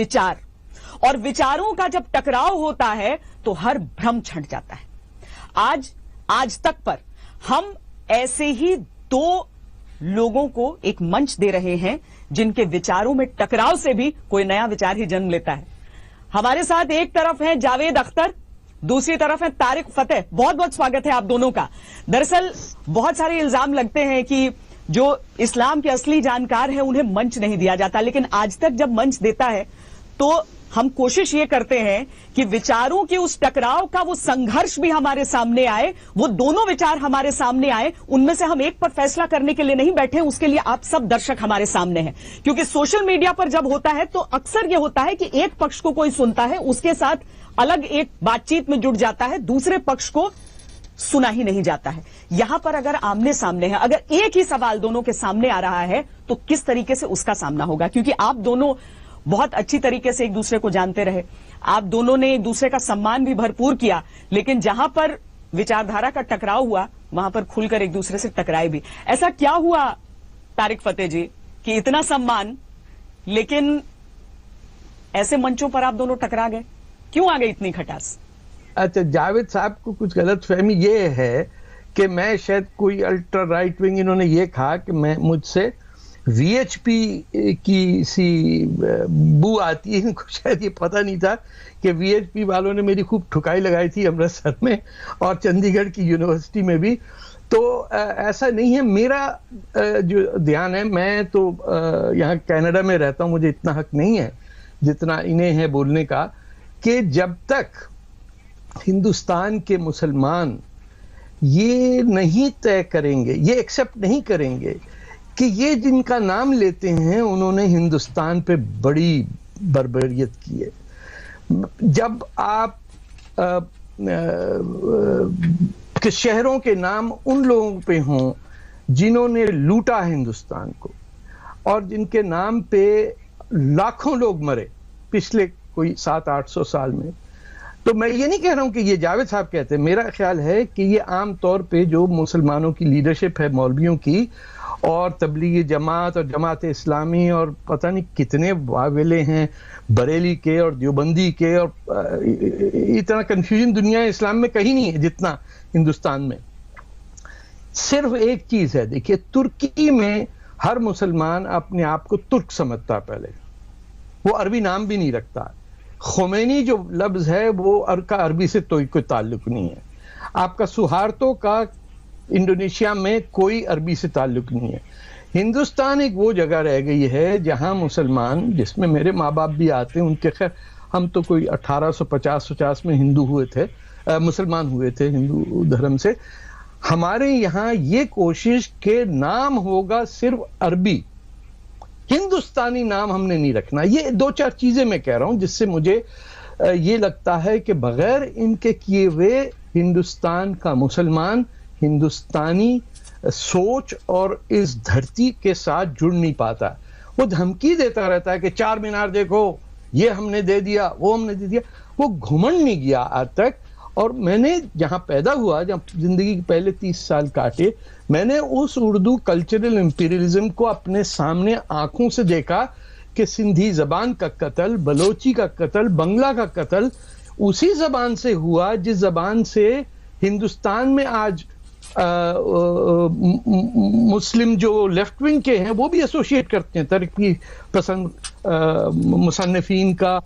विचार, और विचारों का जब टकराव होता है तो हर भ्रम छंट जाता है। आज तक पर हम ऐसे ही दो लोगों को एक मंच दे रहे हैं जिनके विचारों में टकराव से भी कोई नया विचार ही जन्म लेता है। हमारे साथ एक तरफ है जावेद अख्तर, दूसरी तरफ है तारिक फतेह। बहुत बहुत स्वागत है आप दोनों का। दरअसल बहुत सारे इल्जाम लगते हैं कि जो इस्लाम के असली जानकार हैं उन्हें मंच नहीं दिया जाता, लेकिन आज तक जब मंच देता है तो हम कोशिश ये करते हैं कि विचारों के उस टकराव का वो संघर्ष भी हमारे सामने आए, वो दोनों विचार हमारे सामने आए। उनमें से हम एक पर फैसला करने के लिए नहीं बैठे, उसके लिए आप सब दर्शक हमारे सामने हैं। क्योंकि सोशल मीडिया पर जब होता है तो अक्सर ये होता है कि एक पक्ष को कोई सुनता है, उसके साथ अलग एक बातचीत में जुड़ जाता है, दूसरे पक्ष को सुना ही नहीं जाता है। यहां पर अगर आमने सामने है, अगर एक ही सवाल दोनों के सामने आ रहा है तो किस तरीके से उसका सामना होगा? क्योंकि आप दोनों बहुत अच्छी तरीके से एक दूसरे को जानते रहे, आप दोनों ने एक दूसरे का सम्मान भी भरपूर किया, लेकिन जहां पर विचारधारा का टकराव हुआ वहां पर खुलकर एक दूसरे से टकराए भी। ऐसा क्या हुआ तारिक फतेह जी कि इतना सम्मान, लेकिन ऐसे मंचों पर आप दोनों टकरा गए? क्यों आ गई इतनी खटास? अच्छा, जावेद साहब को कुछ गलतफहमी ये है कि मैं शायद कोई अल्ट्रा राइट विंग, इन्होंने ये कहा कि मैं मुझसे वीएचपी की सी बू आती है। इनको शायद ये पता नहीं था कि वीएचपी वालों ने मेरी खूब ठुकाई लगाई थी अमृतसर में और चंडीगढ़ की यूनिवर्सिटी में भी। तो ऐसा नहीं है, मेरा जो ध्यान है, मैं तो यहाँ कनाडा में रहता हूँ, मुझे इतना हक नहीं है जितना इन्हें है बोलने का, कि जब तक हिंदुस्तान के मुसलमान ये नहीं तय करेंगे, ये एक्सेप्ट नहीं करेंगे कि ये जिनका नाम लेते हैं उन्होंने हिंदुस्तान पे बड़ी बर्बरियत की है। जब आप के शहरों के नाम उन लोगों पे हों जिन्होंने लूटा हिंदुस्तान को और जिनके नाम पे लाखों लोग मरे पिछले कोई 700-800 साल में, तो मैं ये नहीं कह रहा हूं कि ये जावेद साहब कहते हैं, मेरा ख्याल है कि ये आम तौर पे जो मुसलमानों की लीडरशिप है, मौलवियों की और तबलीगी जमात और जमात इस्लामी और पता नहीं कितने वावेले हैं बरेली के और देवबंदी के, और इतना कंफ्यूजन दुनिया इस्लाम में कहीं नहीं है जितना हिंदुस्तान में। सिर्फ एक चीज है, देखिए, तुर्की में हर मुसलमान अपने आप को तुर्क समझता, पहले वो अरबी नाम भी नहीं रखता। खुमैनी जो लफ्ज है वो अरबी से तो कोई ताल्लुक नहीं है। आपका सुहार्तो का इंडोनेशिया में कोई अरबी से ताल्लुक नहीं है। हिंदुस्तान एक वो जगह रह गई है जहां मुसलमान, जिसमें मेरे माँ बाप भी आते हैं, उनके खैर हम तो कोई 1850 में हिंदू हुए थे, मुसलमान हुए थे हिंदू धर्म से। हमारे यहाँ ये कोशिश के नाम होगा सिर्फ अरबी, हिंदुस्तानी नाम हमने नहीं रखना। ये 2-4 चीजें मैं कह रहा हूं जिससे मुझे ये लगता है कि बगैर इनके किए हुए हिंदुस्तान का मुसलमान हिंदुस्तानी सोच और इस धरती के साथ जुड़ नहीं पाता। वो धमकी देता रहता है कि 4 मीनार देखो, ये हमने दे दिया, वो हमने दे दिया। वो घुमंड नहीं गया आज तक। और मैंने जहां पैदा हुआ, जहां जिंदगी के पहले 30 साल काटे, मैंने उस उर्दू कल्चरल इंपीरियलिज्म को अपने सामने आंखों से देखा कि सिंधी जबान का कत्ल, बलोची का कत्ल, बंगला का कत्ल उसी जबान से हुआ जिस जबान से हिंदुस्तान में आज मुस्लिम जो लेफ्ट विंग के हैं वो भी एसोसिएट करते हैं। तरक्की पसंद मुसन्निफीन का,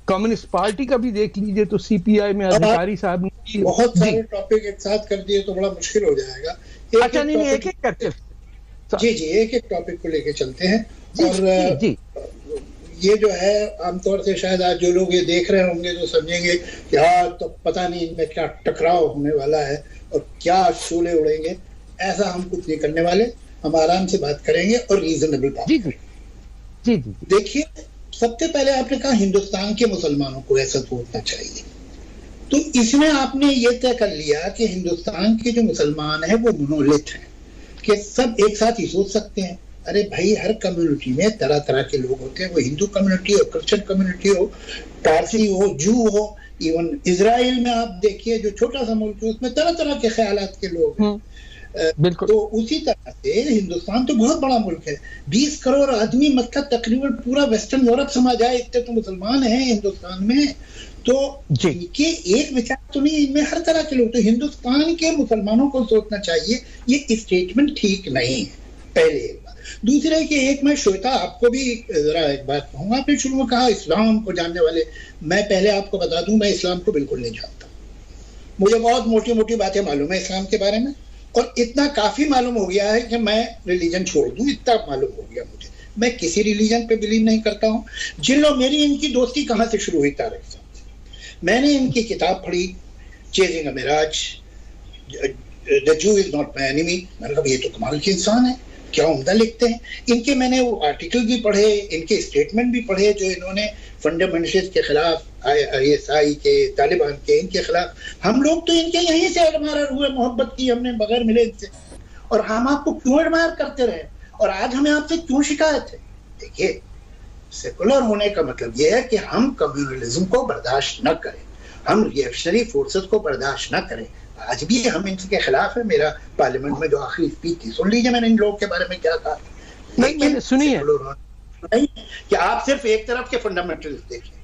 कम्युनिस्ट पार्टी का भी देख लीजिए तो सीपीआई में अधिकारी साहब ने बहुत सारे टॉपिक एक साथ कर दिए तो बड़ा मुश्किल हो जाएगा। अच्छा, नहीं, एक एक करके जी एक एक टॉपिक को लेके चलते हैं। और ये जो है आमतौर से शायद आज जो लोग ये देख रहे होंगे तो समझेंगे कि हाँ, तो पता नहीं इनमें क्या टकराव होने वाला है और क्या शोले उड़ेंगे। ऐसा हम कुछ नहीं करने वाले, हम आराम से बात करेंगे और रीजनेबल बात जी। देखिए, सबसे पहले आपने कहा हिंदुस्तान के मुसलमानों को ऐसा सोचना चाहिए, तो इसमें आपने ये तय कर लिया कि हिंदुस्तान के जो मुसलमान हैं वो मोनोलिथ हैं, कि सब एक साथ ही सोच सकते हैं। अरे भाई, हर कम्युनिटी में तरह तरह के लोग होते हैं, वो हिंदू कम्युनिटी हो, क्रिश्चियन कम्युनिटी हो, पारसी हो, जू हो, इवन इजराइल में आप देखिए जो छोटा सा मुल्क है उसमें तरह तरह के ख्यालात के लोग हैं। बिल्कुल। तो उसी तरह से हिंदुस्तान तो बहुत बड़ा मुल्क है, 20 करोड़ आदमी, मतलब तकरीबन पूरा वेस्टर्न यूरोप समा जाए इतने तो मुसलमान हैं हिंदुस्तान में। तो इनके एक विचार तो नहीं, इनमें हर तरह के लोग। तो हिंदुस्तान के मुसलमानों को सोचना चाहिए ये स्टेटमेंट ठीक नहीं है, पहले एक बात। दूसरे कि एक मैं श्वेता आपको भी जरा एक बात कहूंगा, आपने शुरू में कहा इस्लाम को जानने वाले, मैं पहले आपको बता दूं मैं इस्लाम को बिल्कुल नहीं जानता। मुझे बहुत मोटी मोटी बातें मालूम है इस्लाम के बारे में, और इतना काफी मालूम हो गया है कि मैं रिलीजन छोड़ दूं, इतना मालूम हो गया मुझे। मैं किसी रिलीजन पे बिलीव नहीं करता हूं। जिन लोग, मेरी इनकी दोस्ती कहां से शुरू हुई तारिक साहब से, मैंने इनकी किताब पढ़ी chasing a mirage, the Jew is not my enemy. मैंने कहा ये तो कमाल के इंसान है, क्या उम्दा लिखते हैं। इनके मैंने वो आर्टिकल भी पढ़े, इनके स्टेटमेंट भी पढ़े जो इन्होंने फंडामेंटलिस्ट के खिलाफ, ISI के, तालिबान के, इनके खिलाफ। हम लोग तो इनके यहीं से एडमायर हुए, मोहब्बत की हमने बगैर मिले इनसे, और हम आपको क्यों एडमायर करते रहे, और आज हमें आपसे क्यों शिकायत है। देखिए, सेकुलर होने का मतलब यह है कि हम कम्युनलिज्म को बर्दाश्त न करें, हम रिएक्शनरी फोर्सेस को बर्दाश्त न करें। आज भी हम इनके खिलाफ है। मेरा पार्लियामेंट में जो आखिरी स्पीच थी, सुन लीजिए मैंने इन लोगों के बारे में क्या कहा। मैंने सुनी है नहीं कि आप सिर्फ एक तरफ के फंडामेंटलिस्ट देखिए।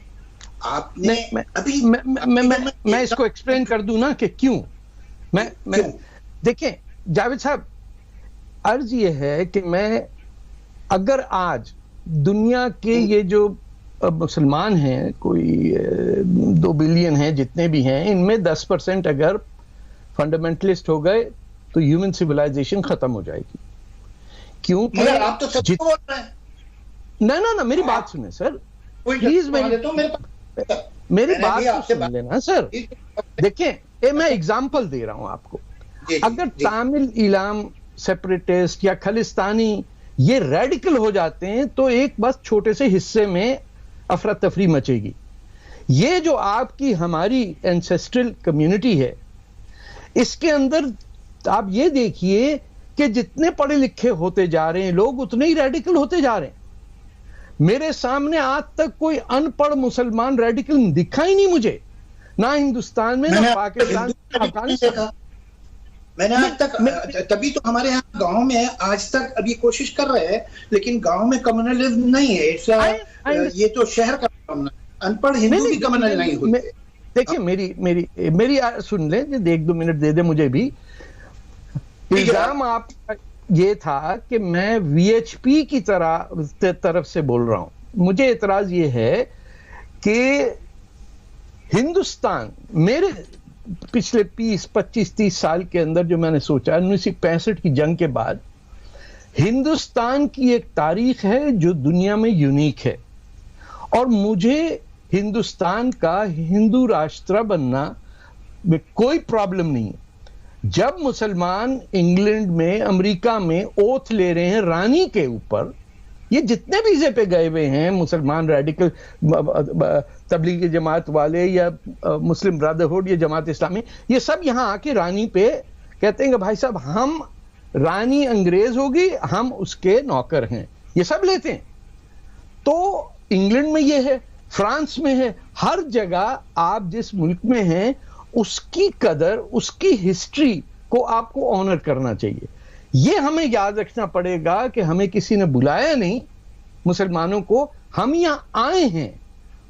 आपने अभी मैं इसको एक्सप्लेन कर दूं ना कि क्यों। मैं देखिए जावेद साहब, अर्ज ये है कि मैं, अगर आज दुनिया के ये जो मुसलमान हैं, कोई 2 बिलियन हैं, जितने भी हैं, इनमें 10% अगर फंडामेंटलिस्ट हो गए तो ह्यूमन सिविलाइजेशन खत्म हो जाएगी। क्योंकि आप तो सच बोल रहे हैं। ना मेरी बात सुने सर, प्लीज। मेरी बात तो सुन लेना सर। देखिए, मैं एग्जांपल दे रहा हूं आपको। अगर तामिल इलाम सेपरेटिस्ट या खलिस्तानी ये रेडिकल हो जाते हैं तो एक बस छोटे से हिस्से में अफरा तफरी मचेगी। ये जो आपकी हमारी एंसेस्ट्रल कम्युनिटी है, इसके अंदर आप ये देखिए कि जितने पढ़े लिखे होते जा रहे हैं लोग, उतने ही रेडिकल होते जा रहे हैं। मेरे सामने आज तक कोई अनपढ़ मुसलमान रेडिकल दिखा ही नहीं मुझे, ना हिंदुस्तान में, ना पाकिस्तान में, अफगानिस्तान। मैंने आज तक, तभी तो हमारे यहाँ गांव में आज तक अभी कोशिश कर रहे हैं, लेकिन गांव में कम्युनलिज्म नहीं है। ये तो शहर का मामला, अनपढ़ हिंदू भी कम्युनल नहीं होते। देखिए, मेरी सुन ले, 1-2 मिनट दे दे मुझे भी। इल्जाम आप ये था कि मैं VHP की तरफ से बोल रहा हूं। मुझे एतराज ये है कि हिंदुस्तान, मेरे पिछले 20, 25, 30 साल के अंदर जो मैंने सोचा, 1965 की जंग के बाद हिंदुस्तान की एक तारीख है जो दुनिया में यूनिक है, और मुझे हिंदुस्तान का हिंदू राष्ट्र बनना में कोई प्रॉब्लम नहीं है। जब मुसलमान इंग्लैंड में, अमेरिका में ओथ ले रहे हैं रानी के ऊपर, ये जितने भी इसे पे गए हुए हैं मुसलमान रेडिकल, तबलीगी जमात वाले या मुस्लिम ब्रदरहुड या जमात इस्लामी, ये सब यहां आके रानी पे कहते हैं कि भाई साहब, हम, रानी अंग्रेज होगी, हम उसके नौकर हैं, ये सब लेते हैं। तो इंग्लैंड में ये है, फ्रांस में है, हर जगह आप जिस मुल्क में हैं उसकी कदर, उसकी हिस्ट्री को आपको ऑनर करना चाहिए। यह हमें याद रखना पड़ेगा कि हमें किसी ने बुलाया नहीं मुसलमानों को, हम यहां आए हैं,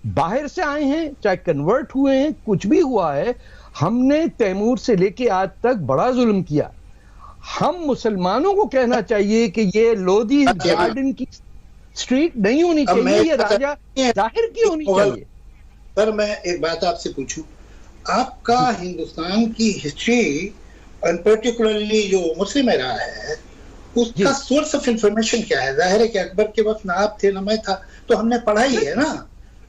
बाहर से आए हैं, चाहे कन्वर्ट हुए हैं, कुछ भी हुआ है। हमने तैमूर से लेके आज तक बड़ा जुल्म किया। हम मुसलमानों को कहना चाहिए कि ये लोधी गार्डन की स्ट्रीट नहीं होनी चाहिए, ये राजा जाहिर की होनी चाहिए। सर, मैं एक बात आपसे पूछूं, आपका हिंदुस्तान की हिस्ट्री और पर्टिकुलरली जो मुस्लिम एरा है, उसका सोर्स ऑफ इंफॉर्मेशन क्या है? जाहिर है कि अकबर के वक्त ना आप थे ना मैं था, तो हमने पढ़ा ही है ना।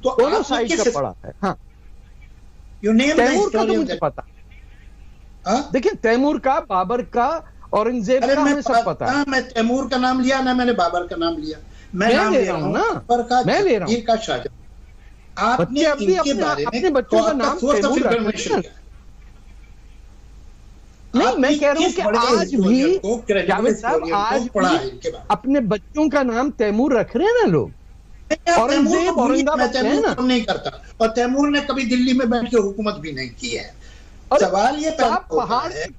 तो दोनों साइड का पढ़ा है। हाँ, यू नेम तैमूर का तो मुझे पता। देखिए, तैमूर का, बाबर का, औरंगजेब का हमें सब पता है। मैं तैमूर का नाम लिया ना, मैंने बाबर का नाम लिया। मैं नाम ले रहा हूं ना, मैं ले रहा हूं का शाहजहां। आपने इनके बारे में अपने बच्चों का नाम तैमूर रखा है। नहीं, मैं कह रहा हूं कि आज भी जावेद साहब, आज भी अपने बच्चों का नाम तैमूर रख रहे हैं ना लोग। औरंगजेब, औरंगाबाद नहीं करता, और तैमूर ने कभी दिल्ली में बैठ के हुकूमत भी नहीं की है। सवाल ये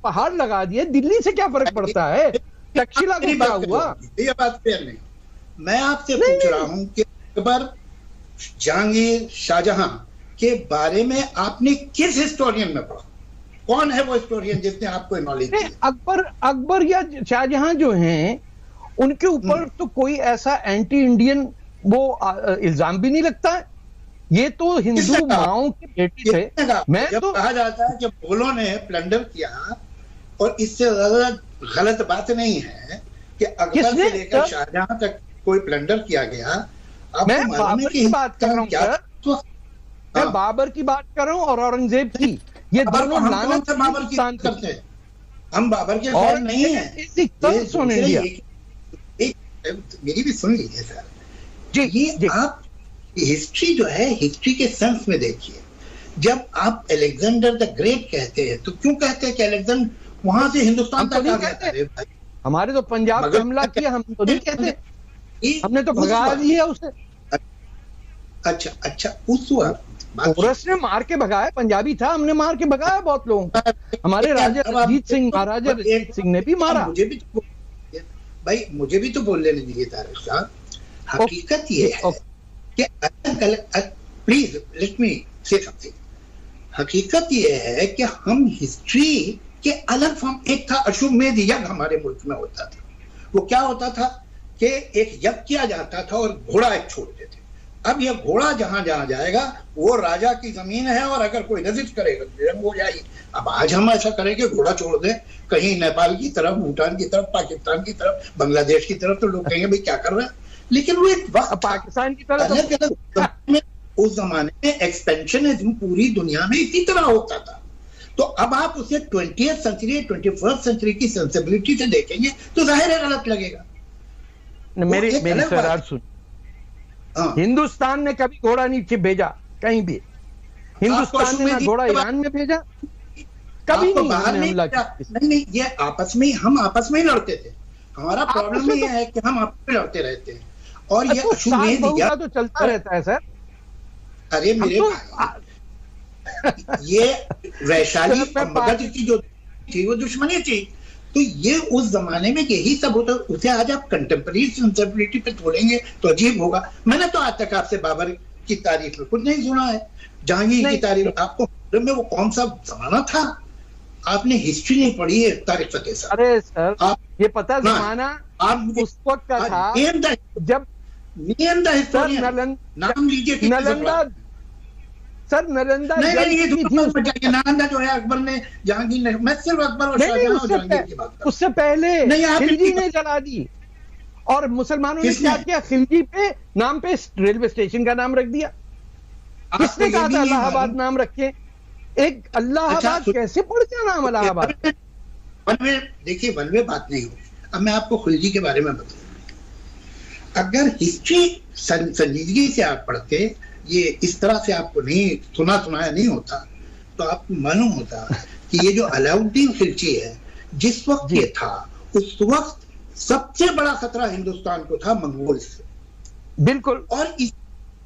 पहाड़ लगा दिए, दिल्ली से क्या फर्क पड़ता है? तक्षशिला को क्या हुआ? ये बात फेयर नहीं। मैं आपसे पूछ रहा हूं कि अकबर, जहांगीर, शाहजहां के बारे में आपने किस हिस्टोरियन में पढ़ा? कौन है वो हिस्टोरियन जिसने आपको नॉलेज दी? अकबर या शाहजहां जो हैं, उनके ऊपर तो कोई ऐसा एंटी इंडियन वो इल्जाम भी नहीं लगता है। ये तो हिंदू माओं के बेटे थे। मैं तो कहा जाता है कि मुगलों ने प्लंडर किया, और इससे ज्यादा गलत बात नहीं है कि अकबर से लेकर शाहजहां तक कोई प्लंडर किया गया। मैं बाबर की बात कर रहा हूँ, मैं बाबर की बात कर रहा हूँ और औरंगजेब की। ये दोनों लानत बाबर की करते हैं, हम बाबर के फैन नहीं है। मेरी भी सुन लीजिए सर जी, ये आप हिस्ट्री जो है, हिस्ट्री के सेंस में देखिए। जब आप अलेक्जेंडर द ग्रेट कहते हैं तो क्यों कहते हैं कि अलेक्जेंडर वहां से हिंदुस्तान तक आ गया? हमारे तो पंजाब पे हमला किया, हम तो नहीं कहते, हमने तो भगा दिया उसे। अच्छा, उस वक्त ने मार के भगाया, पंजाबी था, हमने मार के भगाया बहुत लोगों को। हमारे राजा रंजीत सिंह, महाराजा रंजीत सिंह ने भी मारा। मुझे भी तो बोल लेने दीजिए तारिक साहब। हकीकत ये है कि प्लीज लेट मी से समथिंग। हकीकत ये है कि हम हिस्ट्री के अलग फॉर्म, एक था अश्वमेध यज्ञ हमारे मुल्क में होता था। वो क्या होता था कि एक यज्ञ किया जाता था और घोड़ा एक छोड़ते थे। अब ये घोड़ा जहां जहां जाएगा वो राजा की जमीन है, और अगर कोई रेजिस्ट करेगा जंग हो जाएगी। अब आज हम ऐसा करेंगे, घोड़ा छोड़ दें कहीं नेपाल की तरफ, भूटान की तरफ, पाकिस्तान की तरफ, बांग्लादेश की तरफ, तो लोग कहेंगे भाई क्या कर रहे हैं। लेकिन वो एक पाकिस्तान की तरफ उस जमाने में एक्सपेंशनिज्म पूरी दुनिया में इसी तरह होता था। तो अब आप उसे 20th सेंचुरी 21st सेंचुरी की सेंसिबिलिटी से देखेंगे तो जाहिर है गलत लगेगा। मेरी सरार सुन, हिंदुस्तान ने कभी घोड़ा नहीं भेजा कहीं भी। हिंदुस्तान ने घोड़ा ईरान में भेजा, कभी नहीं। ये आपस में, हम आपस में ही लड़ते थे। हमारा प्रॉब्लम ये है कि हम आपस में लड़ते रहते हैं। और ये अश्वमेध यज्ञ तो चलता रहता है सर। अरे मेरे भाई, ये वैशाली और मगध की जो थी वो दुश्मनी थी। तो ये उस जमाने में यही सब होता। उसे आज आप कंटेम्पररी सेंसिबिलिटी पे तोड़ेंगे तो अजीब होगा। मैंने तो आज तक आपसे बाबर की तारीख में कुछ नहीं सुना है। जहांगीर की तारीख आपको में वो कौन सा जमाना था? आपने हिस्ट्री नहीं पढ़ी है तारिक फतेह साहब। अरे सर, ये पता जमाना उस वक्त का था जब नाम लीजिए नालंदा। सर नालंदा नालंदा जो है अकबर ने, जहांगीर ने, मैं सिर्फ अकबर और शाहजहां और जहांगीर की बात कर रहा हूं। उससे पहले खिलजी ने जला दी, और मुसलमानों ने क्या किया? खिलजी पे नाम पे रेलवे स्टेशन का नाम रख दिया। किसने कहा था इलाहाबाद नाम रखे? एक अल्लाहाबाद कैसे पड़ गया नाम इलाहाबाद? देखिए वन में बात नहीं होगी। अब मैं आपको खिलजी के बारे में बताऊं। अगर हिस्ट्री संजीदगी से आप पढ़ते, ये इस तरह से आपको नहीं सुनाया नहीं होता, तो आपको मालूम होता कि ये जो अलाउद्दीन खिलजी है, जिस वक्त ये था, उस वक्त सबसे बड़ा खतरा हिंदुस्तान को था मंगोल से। बिल्कुल। और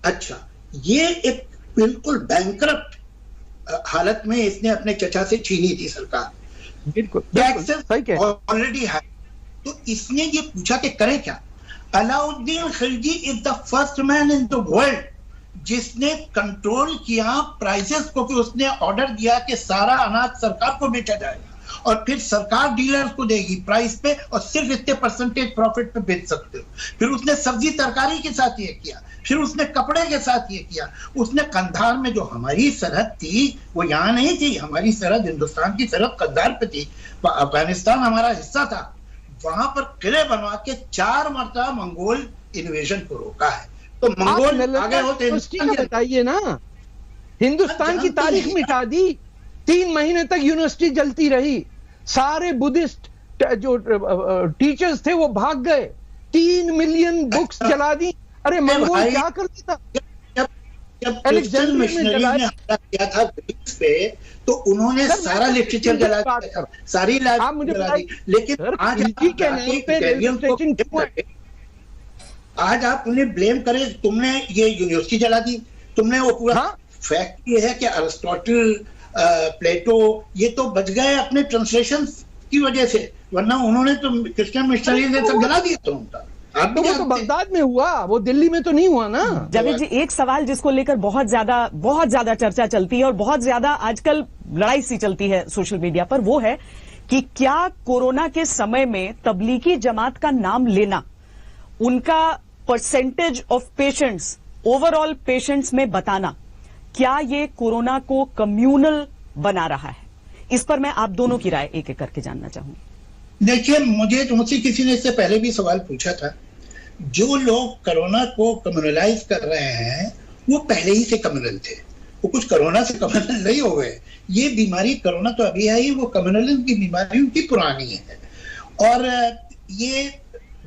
अच्छा, ये एक बिल्कुल बैंकरप्ट हालत में इसने अपने चचा से छीनी थी सरकार। बिल्कुल ऑलरेडी है। तो इसने ये पूछा कि करे क्या? Alauddin Khilji is the first man in the world जिसने कंट्रोल किया प्राइसेस को, कि उसने ऑर्डर दिया कि सारा अनाज सरकार को बेचा जाएगा और फिर सरकार डीलर्स को देगी प्राइस पे, और सिर्फ इतने परसेंटेज प्रॉफिट पे बेच सकते हो। फिर उसने सब्जी तरकारी के साथ ये किया, फिर उसने कपड़े के साथ ये किया। उसने कंधार में जो हमारी सरहद थी वो यहाँ नहीं थी, हमारी सरहद, हिंदुस्तान की सरहद कंधार पे थी, अफगानिस्तान हमारा हिस्सा था। वहां पर किले बनवा के 4 मरतबा मंगोल इन्वेजन को रोका है। तो मंगोल आगे होते बताइए ना, हिंदुस्तान की तारीख मिटा दी। 3 महीने तक यूनिवर्सिटी जलती रही, सारे बुद्धिस्ट जो टीचर्स थे वो भाग गए, 3 मिलियन बुक्स जला दी। अरे मंगोल क्या करता था? जब क्रिश्चियन मिशनरी ने हमला किया था ग्रीस पे, तो उन्होंने सारा लिटरेचर जला दिया, सारी लाइब्रेरी जला दी। लेकिन आज आप उन्हें ब्लेम करें, तुमने ये यूनिवर्सिटी जला दी, तुमने वो पूरा। फैक्ट ये है कि अरिस्टोटल प्लेटो, ये तो बच गए अपने ट्रांसलेशन की वजह से, वरना उन्होंने तो क्रिश्चियन मिशनरी ने सब जला दिया था उनका। तो वो तो बगदाद में हुआ, वो दिल्ली में तो नहीं हुआ ना। जावेद जी, एक सवाल जिसको लेकर बहुत ज्यादा चर्चा चलती है और बहुत ज्यादा आजकल लड़ाई सी चलती है सोशल मीडिया पर, वो है कि क्या कोरोना के समय में तबलीगी जमात का नाम लेना उनका percentage of patients, overall patients में बताना, क्या ये कोरोना को कम्युनल बना रहा है? इस पर मैं आप दोनों की राय एक एक करके जानना चाहूंगी। देखिए, मुझसे किसी ने इससे पहले भी सवाल पूछा था, जो लोग कोरोना को कम्युनलाइज कर रहे हैं वो पहले ही से कम्युनल थे, वो कुछ कोरोना से कम्युनल नहीं हो गए। ये बीमारी कोरोना तो अभी आई, वो कम्युनलिज्म की बीमारी उनकी पुरानी है। और ये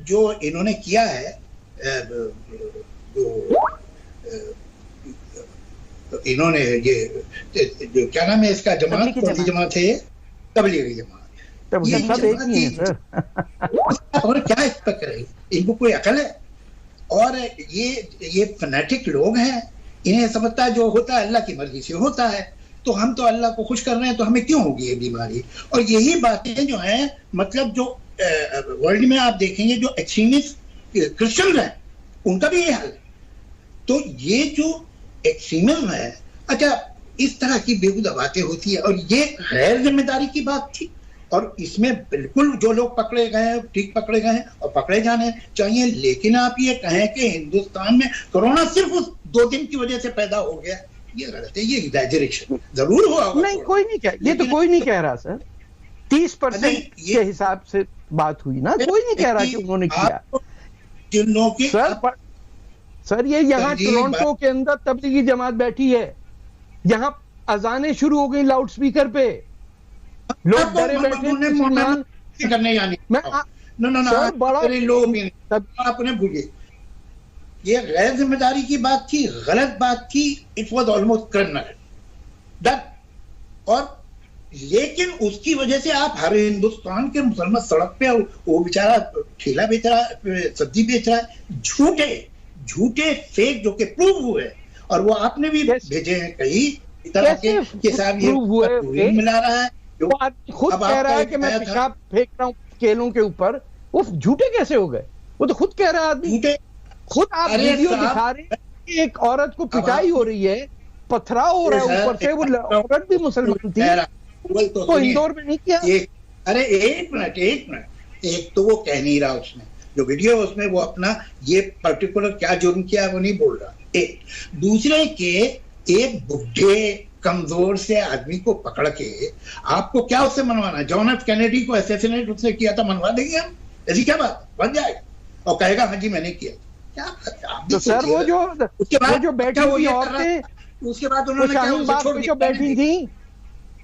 जो इन्होंने किया है, इन्होंने ये जो क्या नाम है इसका, जमात, कौन सी जमात है ये? तबलीगी जमात। ये सब एक ही है सर। और क्या इस पर करें, इनको कोई अकल है? और ये फैनेटिक लोग हैं, इन्हें समझता है जो होता है अल्लाह की मर्जी से होता है, तो हम तो अल्लाह को खुश कर रहे हैं, तो हमें क्यों होगी ये बीमारी? और यही बातें जो हैं, मतलब जो वर्ल्ड में आप देखेंगे जो एक्सट्रीमिस्ट क्रिश्चियन हैं, उनका भी ये हाल है। तो ये जो एक्सट्रीमिज्म है, अच्छा, इस तरह की बेहुदा बातें होती है, और ये गैर जिम्मेदारी की बात थी। और इसमें बिल्कुल जो लोग पकड़े गए हैं ठीक पकड़े गए हैं और पकड़े जाने चाहिए। लेकिन आप ये कहें कि हिंदुस्तान में कोरोना सिर्फ उस 2 दिन की वजह से पैदा हो गया, ये गलत है, ये एग्जैजरेशन जरूर हुआ। नहीं, कोई नहीं कह, ये तो कोई नहीं कह रहा सर। 30% के हिसाब से बात हुई ना, कोई नहीं कह रहा कि उन्होंने किया। जिन लोगों की सर ये यहाँ टोरंटो के अंदर तबलीगी जमात बैठी है, यहाँ अजानें शुरू हो गई लाउड स्पीकर पे, लोग डरे बैठे करने यानी लोग आपने भूले, ये गैर जिम्मेदारी की बात थी, गलत बात थी, it was almost criminal done. और लेकिन उसकी वजह से आप हर हिंदुस्तान के मुसलमान सड़क पे, वो बेचारा ठेला बेच रहा है, सब्जी बेच रहा है, झूठे फेक जो कि प्रूव हुए, और वो आपने भी भेजे हैं कई तरह के साहब ये मिला रहा है। वो खुद कह रहा है कि मैं पेशाब फेंक रहा हूँ केलों के ऊपर, वो झूठे कैसे हो गए? वो तो खुद कह रहा है आदमी, खुद आप वीडियो दिखा रहे हैं कि एक औरत को पिटाई हो रही है, पथराव हो रहा है ऊपर से, वो औरत भी मुसलमान थी, तो इंदौर में नहीं किया। अरे एक मिनट, एक तो वो कह नहीं रहा, उसमें जो वीडियो उसमें वो अपना ये पर्टिकुलर क्या जुर्म किया वो नहीं बोल रहा। एक दूसरे के एक बुढ़े कमजोर से आदमी को पकड़ के आपको क्या उससे मनवाना? जॉन एफ कैनेडी को असैसिनेट उसने किया था, मनवा देंगे हम? ऐसी क्या बात बन जाएगा? और कहेगा हाँ जी मैंने किया। क्या तो सर वो जो बैठी हुई औरतें, उसके बाद उन्होंने शाहीन बाग पे जो बैठी थी,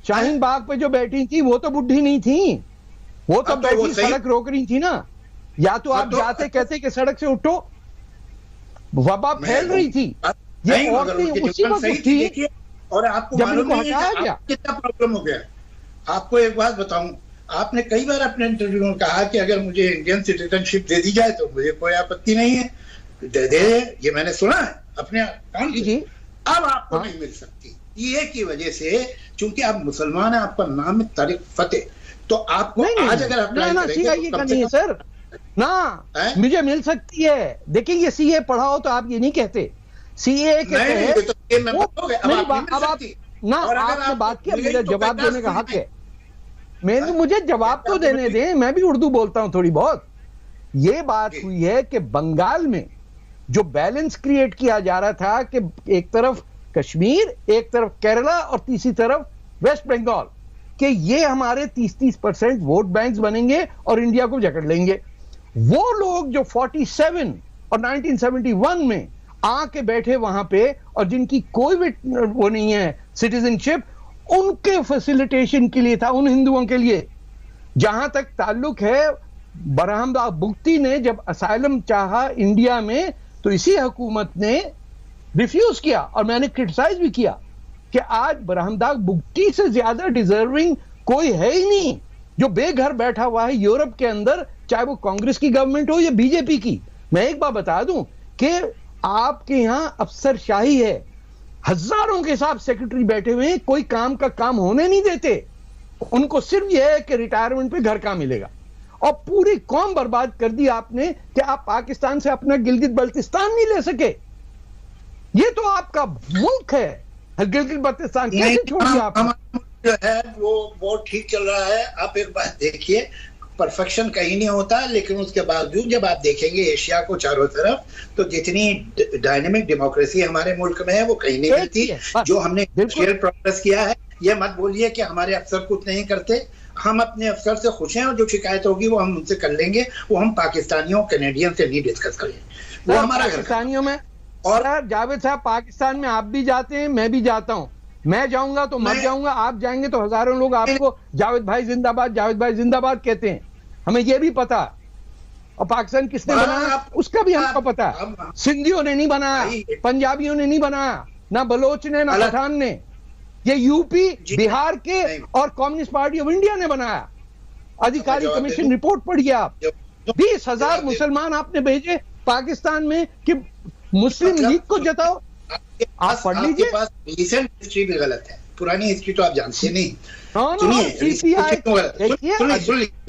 शाहीन बाग पे जो बैठी थी, वो तो बुढ़ी नहीं थी, वो तो बैठी सड़क रोक रही थी ना। या तो आप जाते कहते कि सड़क से उठो, वबा फैल रही थी, ये औरतें उसी वक्त थी। और आपको मालूम है कितना प्रॉब्लम हो गया? आपको एक बात बताऊं, आपने कई बार अपने इंटरव्यू में कहा कि अगर मुझे इंडियन सिटीजनशिप दे दी जाए तो मुझे कोई आपत्ति नहीं है, दे, ये मैंने सुना है अपने कान से। अब आपको नहीं मिल सकती, ये की वजह से, चूंकि आप मुसलमान हैं, आपका नाम है तारिक फतेह, तो आपको आज अगर अप्लाई करेंगे सर ना मुझे मिल सकती है। देखिए ये सीए पढ़ाओ तो आप ये नहीं कहते, सीए कहते हैं अब आप ना, आपने बात की, मुझे जवाब देने का हक है। मुझे जवाब तो देने दें, मैं भी उर्दू बोलता हूं थोड़ी बहुत। ये बात हुई है कि बंगाल में जो बैलेंस क्रिएट किया जा रहा था कि एक तरफ कश्मीर, एक तरफ केरला और तीसरी तरफ वेस्ट बंगाल, कि ये हमारे 30% वोट बैंक्स बनेंगे और इंडिया को जकड़ लेंगे। वो लोग जो 47 और 1971 में आके बैठे वहां पे और जिनकी कोई वो नहीं है सिटीजनशिप, उनके फैसिलिटेशन के लिए था, उन हिंदुओं के लिए। जहां तक ताल्लुक है, बरहमदाग बुगटी ने जब असाइलम चाहा इंडिया में, तो इसी हुकूमत ने रिफ्यूज किया, और मैंने क्रिटिसाइज भी किया कि आज बरहमदाग बुगटी से ज्यादा डिजर्विंग कोई है ही नहीं, जो बेघर बैठा हुआ है यूरोप के अंदर, चाहे वो कांग्रेस की गवर्नमेंट हो या बीजेपी की। मैं एक बात बता दूं कि आपके यहां अफसरशाही है, हजारों के साथ सेक्रेटरी बैठे हुए हैं, कोई काम का काम होने नहीं देते। उनको सिर्फ यह है कि रिटायरमेंट पे घर का मिलेगा, और पूरी कौम बर्बाद कर दी आपने कि आप पाकिस्तान से अपना गिलगित बल्तिस्तान नहीं ले सके। ये तो आपका मुल्क है, गिलगित बल्तिस्तान कैसे छोड़ दिया आपने? जो है वो ठीक चल रहा है। आप एक बात देखिए, परफेक्शन कहीं नहीं होता, लेकिन उसके बावजूद जब आप देखेंगे एशिया को चारों तरफ, तो जितनी डायनेमिक डेमोक्रेसी हमारे मुल्क में है वो कहीं नहीं मिलती। जो हमने शेयर प्रोग्रेस किया है, ये मत बोलिए कि हमारे अफसर कुछ नहीं करते। हम अपने अफसर से खुश हैं, और जो शिकायत होगी वो हम उनसे कर लेंगे। वो हम पाकिस्तानियों कैनेडियन से नहीं डिस्कस करेंगे, वो हमारा पाकिस्तानियों में। और जावेद साहब, पाकिस्तान में आप भी जाते हैं, मैं भी जाता हूं। मैं जाऊंगा तो मर जाऊंगा, आप जाएंगे तो हजारों लोग आपको जावेद भाई जिंदाबाद, जावेद भाई जिंदाबाद कहते हैं। हमें यह भी पता, और पाकिस्तान किसने बनाया उसका भी हमको पता। सिंधियों ने नहीं बनाया, पंजाबियों ने नहीं बनाया, ना बलोच ने, ना पठान ने। ये यूपी, बिहार के और कम्युनिस्ट पार्टी ऑफ इंडिया ने बनाया। अधिकारी कमीशन रिपोर्ट पढ़िए आप। 20,000 मुसलमान आपने भेजे पाकिस्तान में कि मुस्लिम लीग को जताओ। आप पढ़ लीजिए। रिसेंट हिस्ट्री भी गलत है, पुरानी हिस्ट्री तो आप जानते नहीं।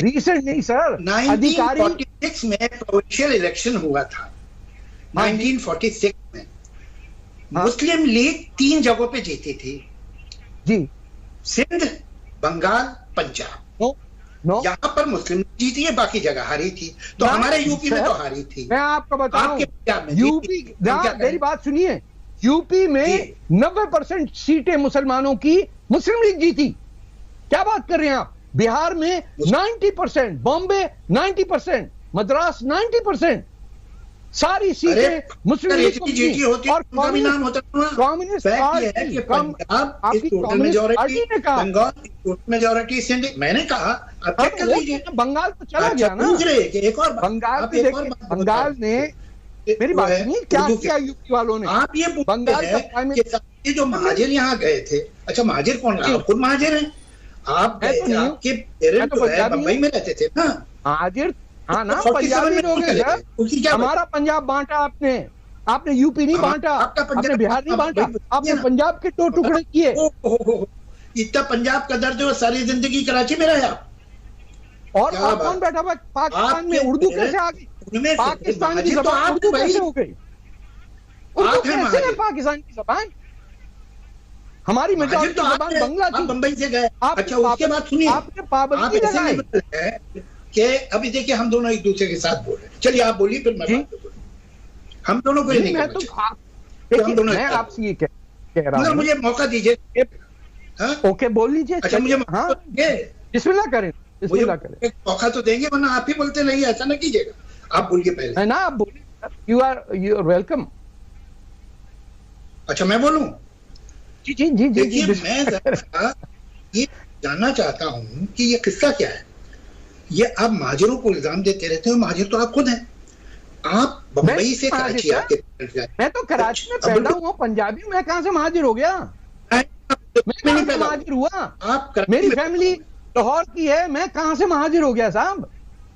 रिसेंट नहीं सर, 1946 में प्रोविंशियल इलेक्शन हुआ था। 1946 में मुस्लिम लीग 3 जगहों पे जीती थी जी, सिंध, बंगाल, पंजाब। यहाँ पर मुस्लिम जीती है, बाकी जगह हारी थी। तो हमारे यूपी में तो हारी थी। मैं आपको बताऊं, यूपी, मेरी बात सुनिए, यूपी में 90% सीटें मुसलमानों की मुस्लिम लीग जीती। क्या बात कर रहे हैं आप? बिहार में 90%, बॉम्बे 90%, मद्रास 90%, सारी सीटें मुस्लिम लीग को जीती। और कम्युनिस्ट मेजोरिटी सिंध, मैंने कहा बंगाल तो चला गया ना। एक और बंगाल ने, मेरी बात सुनिए, क्या किया यूपी वालों ने? आप ये बंगाल के जो महाजिर यहाँ गए थे, अच्छा महाजिर कौन रहा? आप खुद महाजिर हैं, आप गए थे, आपके पेरेंट्स बंबई में रहते थे ना। महाजिर, हाँ ना, पंजाबी लोग हैं सर। हमारा पंजाब बांटा आपने, आपने यूपी नहीं बांटा, आपने बिहार नहीं बांटा, आपने पंजाब के 2 टुकड़े किए। इतना पंजाब का दर्द है, सारी जिंदगी कराची में रहा। और कौन बैठा हुआ पाकिस्तान में? उर्दू कैसे आ गई पाकिस्तान की जबान? उर्दू कैसे हो गई? उर्दू कैसे है पाकिस्तान की जबान? हमारी मेजॉरिटी जबान बंगला थी। बंबई से गए। अच्छा, उसके बाद सुनिए, आपने पाबंदी लगाई कि अभी देखिए हम दोनों एक दूसरे के साथ बोल रहे हैं। चलिए आप बोलिए, फिर मैं हम दोनों को नहीं, मैं आपसे ये कह रहा हूं, मुझे मौका दीजिए। ओके, बोल लीजिए। अच्छा, मुझे बिस्मिल्लाह करें, बिस्मिल्लाह करें। एक मौका तो देंगे, वरना आप ही बोलते रहिए, ऐसा ना कीजिएगा। आप बोलिए पहले। ना, आप बोलिए, यू आर वेलकम। अच्छा, मैं बोलूं? जी जी जी जी। मैं ये जानना चाहता हूं कि ये किस्सा क्या है। ये आप महाजिरों को इल्जाम देते रहते हो, महाजिर तो आप खुद हैं। आप बंबई से कराची आके, मैं तो कराची में पैदा हुआ, पंजाबी, मैं कहां से महाजिर हो गया? मैं नहीं महाजिर हुआ। आप, मेरी फैमिली लाहौर की है, मैं कहां से महाजिर हो गया साहब?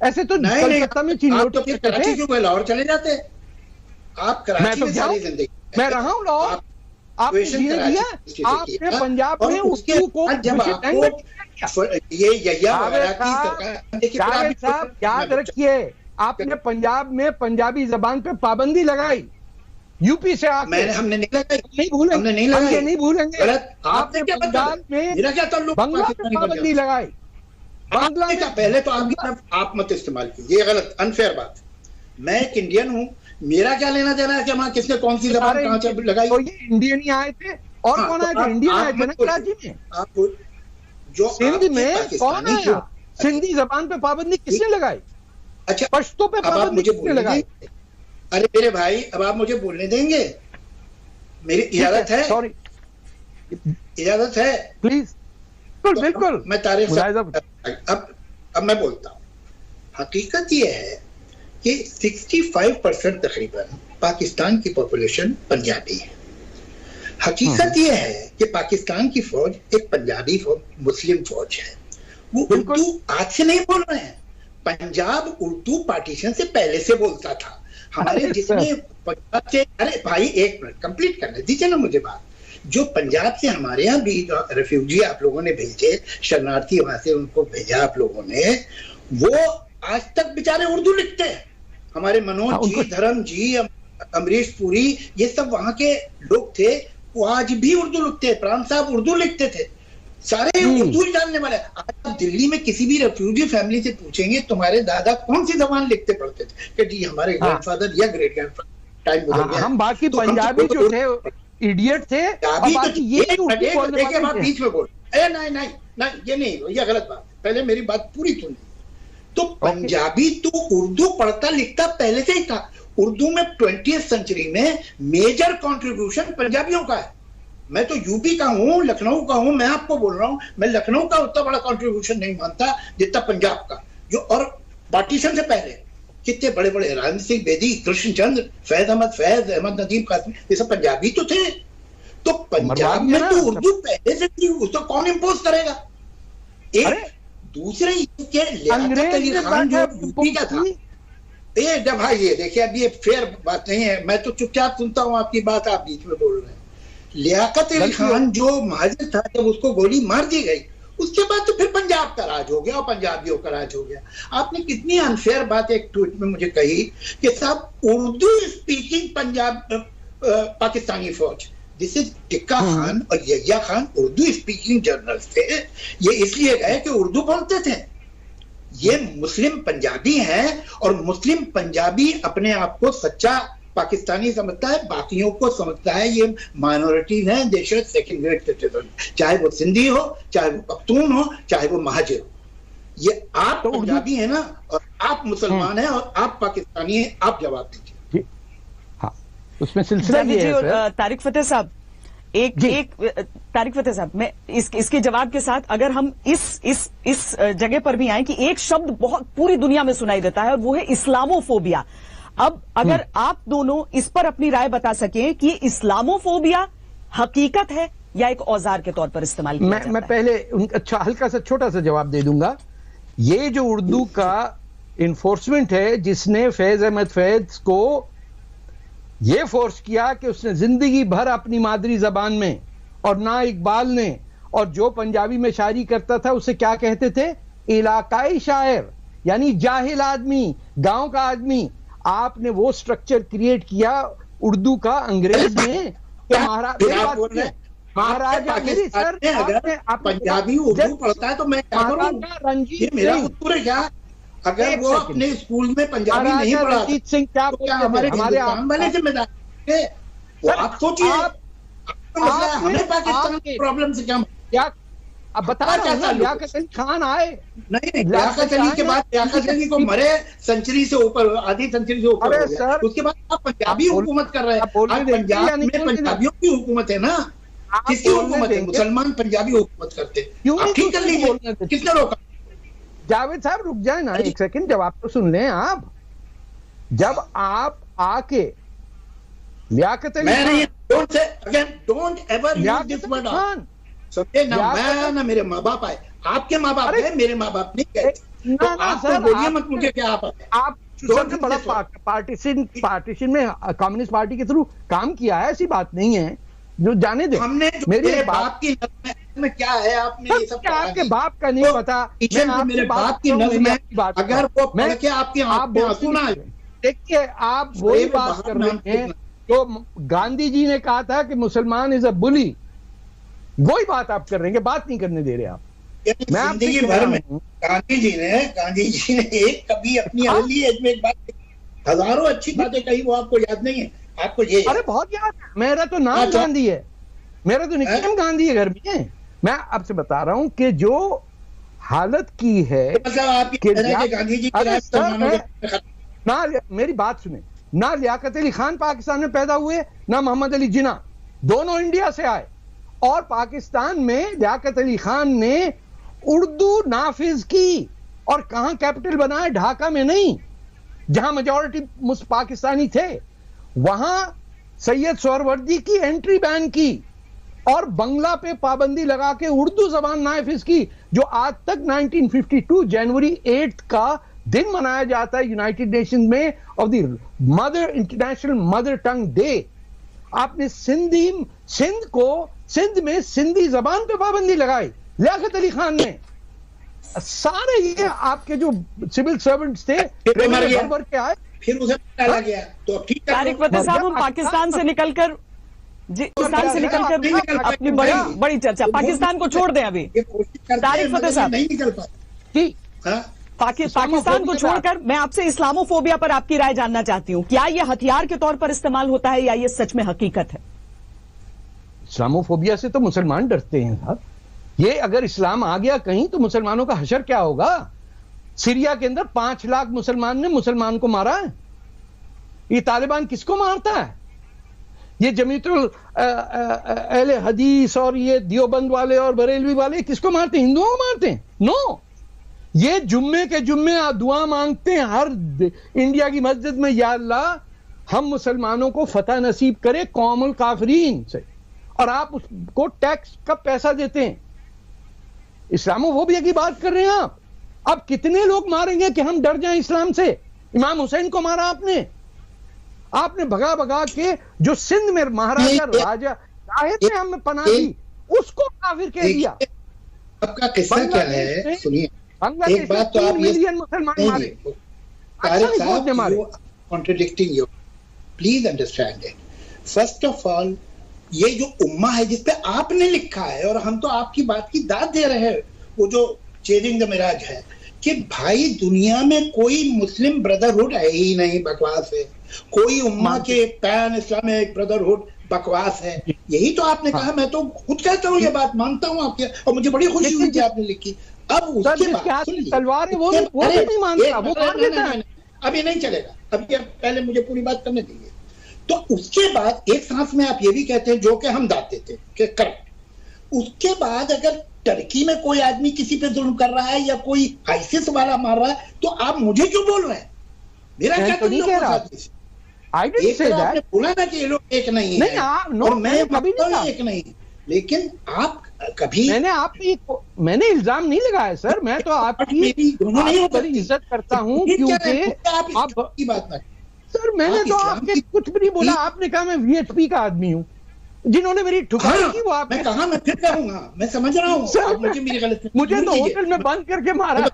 ऐसे तो कलकत्ता में चिन्होटी कराची क्यों गए? लाहौर चले जाते। आप कराची में सारी जिंदगी, मैं रहा हूं लाहौर, आपने जीने दिया। आपने पंजाब में उर्दू को याद रखिए, आपने पंजाब में पंजाबी जबान पे पाबंदी लगाई, यूपी से आके। हमने नहीं लगाई, नहीं भूलेंगे, हमने नहीं भूलेंगे। आपने बंगाल में बंगला पे पाबंदी लगाई। बांग्ला में पहले तो आप मत इस्तेमाल कीजिए, ये गलत, अनफेयर बात। मैं एक इंडियन हूँ, मेरा क्या लेना देना है कि वहां किसने कौन सी जबान कहां से लगाई? तो ये इंडियन ही आए थे, और कौन आए थे? इंडियन आए थे ना कराची में। आप जो सिंध में कौन आया? सिंधी जबान पे पाबंदी किसने लगाई? अच्छा, पश्तो पे पाबंदी किसने लगाई? अरे मेरे भाई, अब आप मुझे बोलने देंगे? मेरी इजाजत है? सॉरी, इजाजत है? प्लीज। बिल्कुल, मैं तारीफ। अब मैं बोलता हूँ। हकीकत यह है कि 65% तकरीबन पाकिस्तान की पॉपुलेशन पंजाबी है। हकीकत यह है कि पाकिस्तान की फौज एक पंजाबी फौज, मुस्लिम फौज है। वो उर्दू आज से नहीं बोल रहे हैं। पंजाब उर्दू पार्टीशन से पहले से बोलता था। हमारे जितने पंजाब से, अरे भाई एक मिनट कंप्लीट करने दीजिए ना मुझे बात। जो पंजाब से हमारे यहाँ भी रेफ्यूजी आप लोगों ने भेजे, शरणार्थी वहां से उनको भेजा आप लोगों ने, वो आज तक बेचारे उर्दू लिखते हैं। हमारे मनोज जी, धर्म जी, अमरीश पुरी, ये सब वहां के लोग थे, वो आज भी उर्दू लिखते हैं। प्राण साहब उर्दू लिखते थे, सारे उर्दू ही जानने वाले। आज आप दिल्ली में किसी भी रेफ्यूजी फैमिली से पूछेंगे तुम्हारे दादा कौन सी जबान लिखते पढ़ते थे, कि जी हमारे ग्रैंडफादर या ग्रेट ग्रैंडफादर टाइम गुजर गया। हम बाकी पंजाबी जो थे इडियट थे, बीच में बोल नहीं नहीं नहीं, ये नहीं, ये गलत बात। पहले मेरी बात पूरी सुन। तो पंजाबी तो उर्दू पढ़ता लिखता पहले से ही था। उर्दू में 20वीं सेंचुरी में मेजर कंट्रीब्यूशन पंजाबियों का है। मैं तो यूपी का हूं, लखनऊ का हूं, मैं आपको बोल रहा हूं, मैं लखनऊ का उतना बड़ा कंट्रीब्यूशन नहीं मानता जितना पंजाब का। जो और पार्टीशन से पहले कितने बड़े बड़े राम सिंह बेदी, कृष्णचंद्र, फैज अहमद नदीम कासमी, ये सब पंजाबी तो थे। तो पंजाब में तो उर्दू पहले से थी, उसको कौन इंपोज करेगा? एक दूसरे के लियाकत अली खान जो यूपी का था, जब भाई ये देखिए, अब ये फेयर बात नहीं है, मैं तो चुपचाप सुनता हूं आपकी बात, आप बीच में बोल रहे हैं। लियाकत अली खान जो महाजन था, जब उसको गोली मार दी गई, उसके बाद तो फिर पंजाब का राज हो गया और पंजाबियों का राज हो गया। आपने कितनी अनफेयर बात एक ट्वीट में मुझे कही कि साहब उर्दू स्पीकिंग पंजाब पाकिस्तानी फौज, जिससे टिक्का खान और यहिया खान उर्दू स्पीकिंग जनरल थे। ये इसलिए गए कि उर्दू बोलते थे। ये मुस्लिम पंजाबी हैं और मुस्लिम पंजाबी अपने आप को सच्चा पाकिस्तानी समझता है, बाकियों को समझता है ये माइनॉरिटी हैं, they should second grade citizen, चाहे वो सिंधी हो, चाहे वो पख्तून हो, चाहे वो महाजिर हो। ये आप तो पंजाबी है ना, और आप मुसलमान हैं और आप पाकिस्तानी हैं, आप जवाब दीजिए। हाँ, उसमें सिलसिला ये है। तारिक फतेह साहब, तारिक फतेह साहब, मैं इसके जवाब के साथ अगर हम इस जगह पर भी आए कि एक शब्द बहुत पूरी दुनिया में सुनाई देता है और वो है इस्लामोफोबिया। अब अगर आप दोनों इस पर अपनी राय बता सकें कि इस्लामोफोबिया हकीकत है या एक औजार के तौर पर इस्तेमाल किया जाता है। मैं पहले अच्छा हल्का सा छोटा सा जवाब दे दूंगा। ये जो उर्दू का इन्फोर्समेंट है, जिसने फैज अहमद फैज को ये फोर्स किया कि उसने जिंदगी भर अपनी मादरी जबान में, और ना इकबाल ने, और जो पंजाबी में शायरी करता था उसे क्या कहते थे, इलाकाई शायर, यानी जाहिल आदमी, गांव का आदमी। आपने वो स्ट्रक्चर क्रिएट किया उर्दू का अंग्रेज में। तो महाराजा मेरी सर, आप पंजाबी उर्दू पढ़ता है तो मैं क्या करूं? ये मेरा उत्तर है क्या? अगर वो अपने स्कूल में पंजाबी नहीं पढ़ा, रंजीत सिंह क्या हमारे वाले जिम्मेदार है? वो आप सोचिए, हमें पाकिस्तान की प्रॉब्लम से क्या अब बता रहा हूं, लियाकत अली खान आए नहीं, लियाकत अली के बाद लियाकत अली को मरे सेंचुरी से ऊपर, आधी सेंचुरी से ऊपर हो गया। उसके बाद आप पंजाबी हुकूमत कर रहे हैं। पंजाब में पंजाबियों की हुकूमत है ना, किसकी हुकूमत है? मुसलमान पंजाबी हुकूमत करते। आप ठीक कर लीजिए, किसने रोका? जावेद साहब रुक जाए ना एक सेकंड, जवाब तो सुन लें आप। जब आप आके लियाकत अली खान समझे ना, मैं ना मेरे माँ बाप आए, आपके माँ बाप है, मेरे माँ बाप नहीं गए। तो आप बोलिए मत मुझे क्या आप सबसे बड़ा पार्टीशन में कम्युनिस्ट पार्टी के थ्रू काम किया है, ऐसी बात नहीं है, जो जाने दे। हमने मेरे बाप की नज़र में क्या है, आपने ये सब क्या आपके बाप का नहीं पता? मेरे बाप की नज़र में अगर वो पढ़ के आपके आप आंसू ना, देखिए आप वही बात कर रहे हैं तो गांधी जी ने कहा था कि मुसलमान इज अ बुली। वही बात आप कर रहे हैं, बात नहीं करने दे रहे आप। मैं जिंदगी भर में गांधी जी ने एक कभी अपनी अर्ली एज में एक बात, हजारों अच्छी बातें कही, वो आपको याद नहीं है? आपको ये अरे बहुत याद है, मेरा तो नाम गांधी है, मेरा तो निकनेम गांधी है घर में। मैं आपसे बता रहा हूं कि जो हालत की है, मतलब आपकी गांधी जी ना, मेरी बात सुने ना, लियाकत अली खान पाकिस्तान में पैदा हुए, ना मोहम्मद अली जिन्ना, दोनों इंडिया से आए। और पाकिस्तान में लियाकत अली खान ने उर्दू नाफिज की, और कहां कैपिटल बनाया? ढाका में नहीं, जहां मेजॉरिटी पाकिस्तानी थे, वहां सैयद सोहरवर्दी की एंट्री बैन की, और बंगला पे पाबंदी लगा के उर्दू जबान नाफिज की, जो आज तक 1952 जनवरी 8 का दिन मनाया जाता है यूनाइटेड नेशन में, of the mother international mother tongue day. आपने सिंध में सिंधी जबान पे पाबंदी लगाई लियाकत अली खान ने। सारे ये आपके जो सिविल सर्वेंट्स थे भर के आए, फिर उसे डाला गया। तो ठीक है तारिक फतेह साहब, हम पाकिस्तान से निकलकर अपनी बड़ी चर्चा, पाकिस्तान को छोड़ दें अभी। तारिक फतेह साहब, नहीं निकल पाते। पाकिस्तान को छोड़कर मैं आपसे इस्लामोफोबिया पर आपकी राय जानना चाहती हूं। क्या यह हथियार के तौर पर इस्तेमाल होता है या यह सच में हकीकत है? इस्लामोफोबिया से तो मुसलमान डरते हैं साहब। ये अगर इस्लाम आ गया कहीं तो मुसलमानों का हशर क्या होगा? सीरिया के अंदर 5 लाख मुसलमान ने मुसलमान को मारा है। ये तालिबान किसको मारता है? ये जमीयतुल अहले हदीस और ये दियोबंद वाले और बरेलवी वाले किसको मारते हैं? हिंदुओं को मारते हैं? नो, ये जुम्मे के जुम्मे दुआ मांगते हैं हर इंडिया की मस्जिद में, या अल्लाह हम मुसलमानों को फतह नसीब करे कौमुल काफरीन से, और आप उसको टैक्स का पैसा देते हैं। इस्लामोफोबिया की बात कर रहे हैं आप। अब कितने लोग मारेंगे कि हम डर जाएं इस्लाम से? इमाम हुसैन को मारा आपने भगा भगा के, जो सिंध में महाराजा राजा राहिब ने हमें पनाह दी, उसको काफिर कह दिया। आपका किस्सा क्या है सुनिए। एक बात तो आप मिलियन मुसलमान मारे। तारिक साहब, contradicting you, please understand it. First of all, ये जो उम्मा है जिस पे आपने लिखा है और हम तो आपकी बात की दाद दे रहे हैं, वो जो चेजिंग द मिराज है कि भाई दुनिया में कोई मुस्लिम ब्रदरहुड है ही नहीं, बकवास है। कोई उम्मा के पैन इस्लामिक ब्रदरहुड बकवास है। यही तो आपने कहा। मैं तो खुद कहता हूँ ये बात, मानता हूँ आपके, और मुझे बड़ी खुशी हुई कि आपने लिखी। अब उसके बाद तलवार है वो नहीं मानता, वो मार देता है। अभी नहीं चलेगा, अभी पहले मुझे पूरी बात करने दीजिए। तो उसके बाद एक सांस में आप ये भी कहते हैं जो कि हम दाते थे कि करेक्ट। उसके बाद अगर टर्की में कोई आदमी किसी पे जुल्म कर रहा है या कोई आईसिस वाला मार रहा है तो आप मुझे क्यों बोल रहे हैं? मेरा क्या तो नहीं कह रहा। आपने बोला ना कि ये लोग एक नहीं है, और मैं कभी नहीं एक नहीं, लेकिन आप कभी मैंने इल्जाम नहीं लगाया सर। मैं तो आपकी बड़ी इज्जत करता हूँ क्योंकि आप की बात ना सर, मैंने तो आपके कुछ भी नहीं बोला। आपने कहा मैं वीएचपी का आदमी हूँ, जिन्होंने मेरी ठुकाई की वो आप। मैं कहा, मैं फिर कहूंगा, मैं समझ रहा हूँ मुझे तो होटल में बंद करके मारा।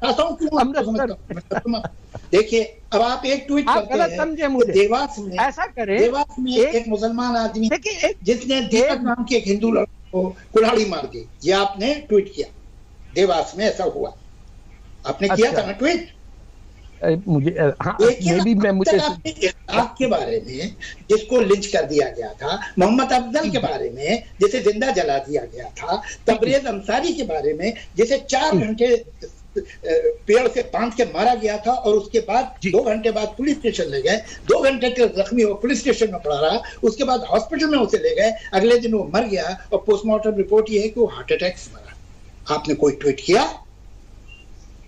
देखिए, अब आप एक ट्वीट करते हैं, समझे मुझे, देवास में ऐसा करें, देवास में एक मुसलमान आदमी जिसने दीपक नाम के एक हिंदू लड़के को कुल्हाड़ी मार दी, ये आपने ट्वीट किया। देवास में ऐसा हुआ, आपने किया था ना ट्वीट? मुझे मुझे इराक के बारे में जिसको लिंच कर दिया गया था, मोहम्मद अफजल के बारे में जिसे जिंदा जला दिया गया था, तबरेज अंसारी के बारे में जिसे 4 घंटे पेड़ से बांध के मारा गया था और उसके बाद 2 घंटे बाद पुलिस स्टेशन ले गए, 2 घंटे तक जख्मी हो पुलिस स्टेशन में पड़ा रहा, उसके बाद हॉस्पिटल में उसे ले गए, अगले दिन वो मर गया और पोस्टमार्टम रिपोर्ट ये है कि वो हार्ट अटैक से मरा। आपने कोई ट्वीट किया?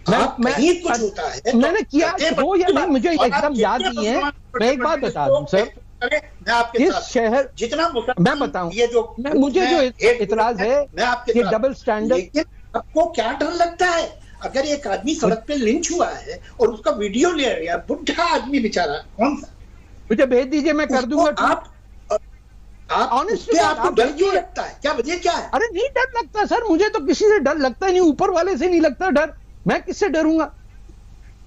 कहीं कुछ होता है तो मैंने किया हो या नहीं मुझे एकदम याद नहीं है। मैं एक बात बता दूं सर, मैं आपके इस शहर जितना मैं बताऊं, ये जो मुझे जो इतराज है ये डबल स्टैंडर्ड। आपको क्या डर लगता है? अगर एक आदमी सड़क पे लिंच हुआ है और उसका वीडियो ले रहा, बुढ़ा आदमी बेचारा, कौन सा, मुझे भेज दीजिए, मैं कर दूंगा। आप ऑनेस्टली आपको डर क्यों लगता है? क्या वजह क्या है? अरे नहीं डर लगता सर, मुझे तो किसी से डर लगता नहीं, ऊपर वाले से नहीं लगता डर। मैं किससे डरूंगा?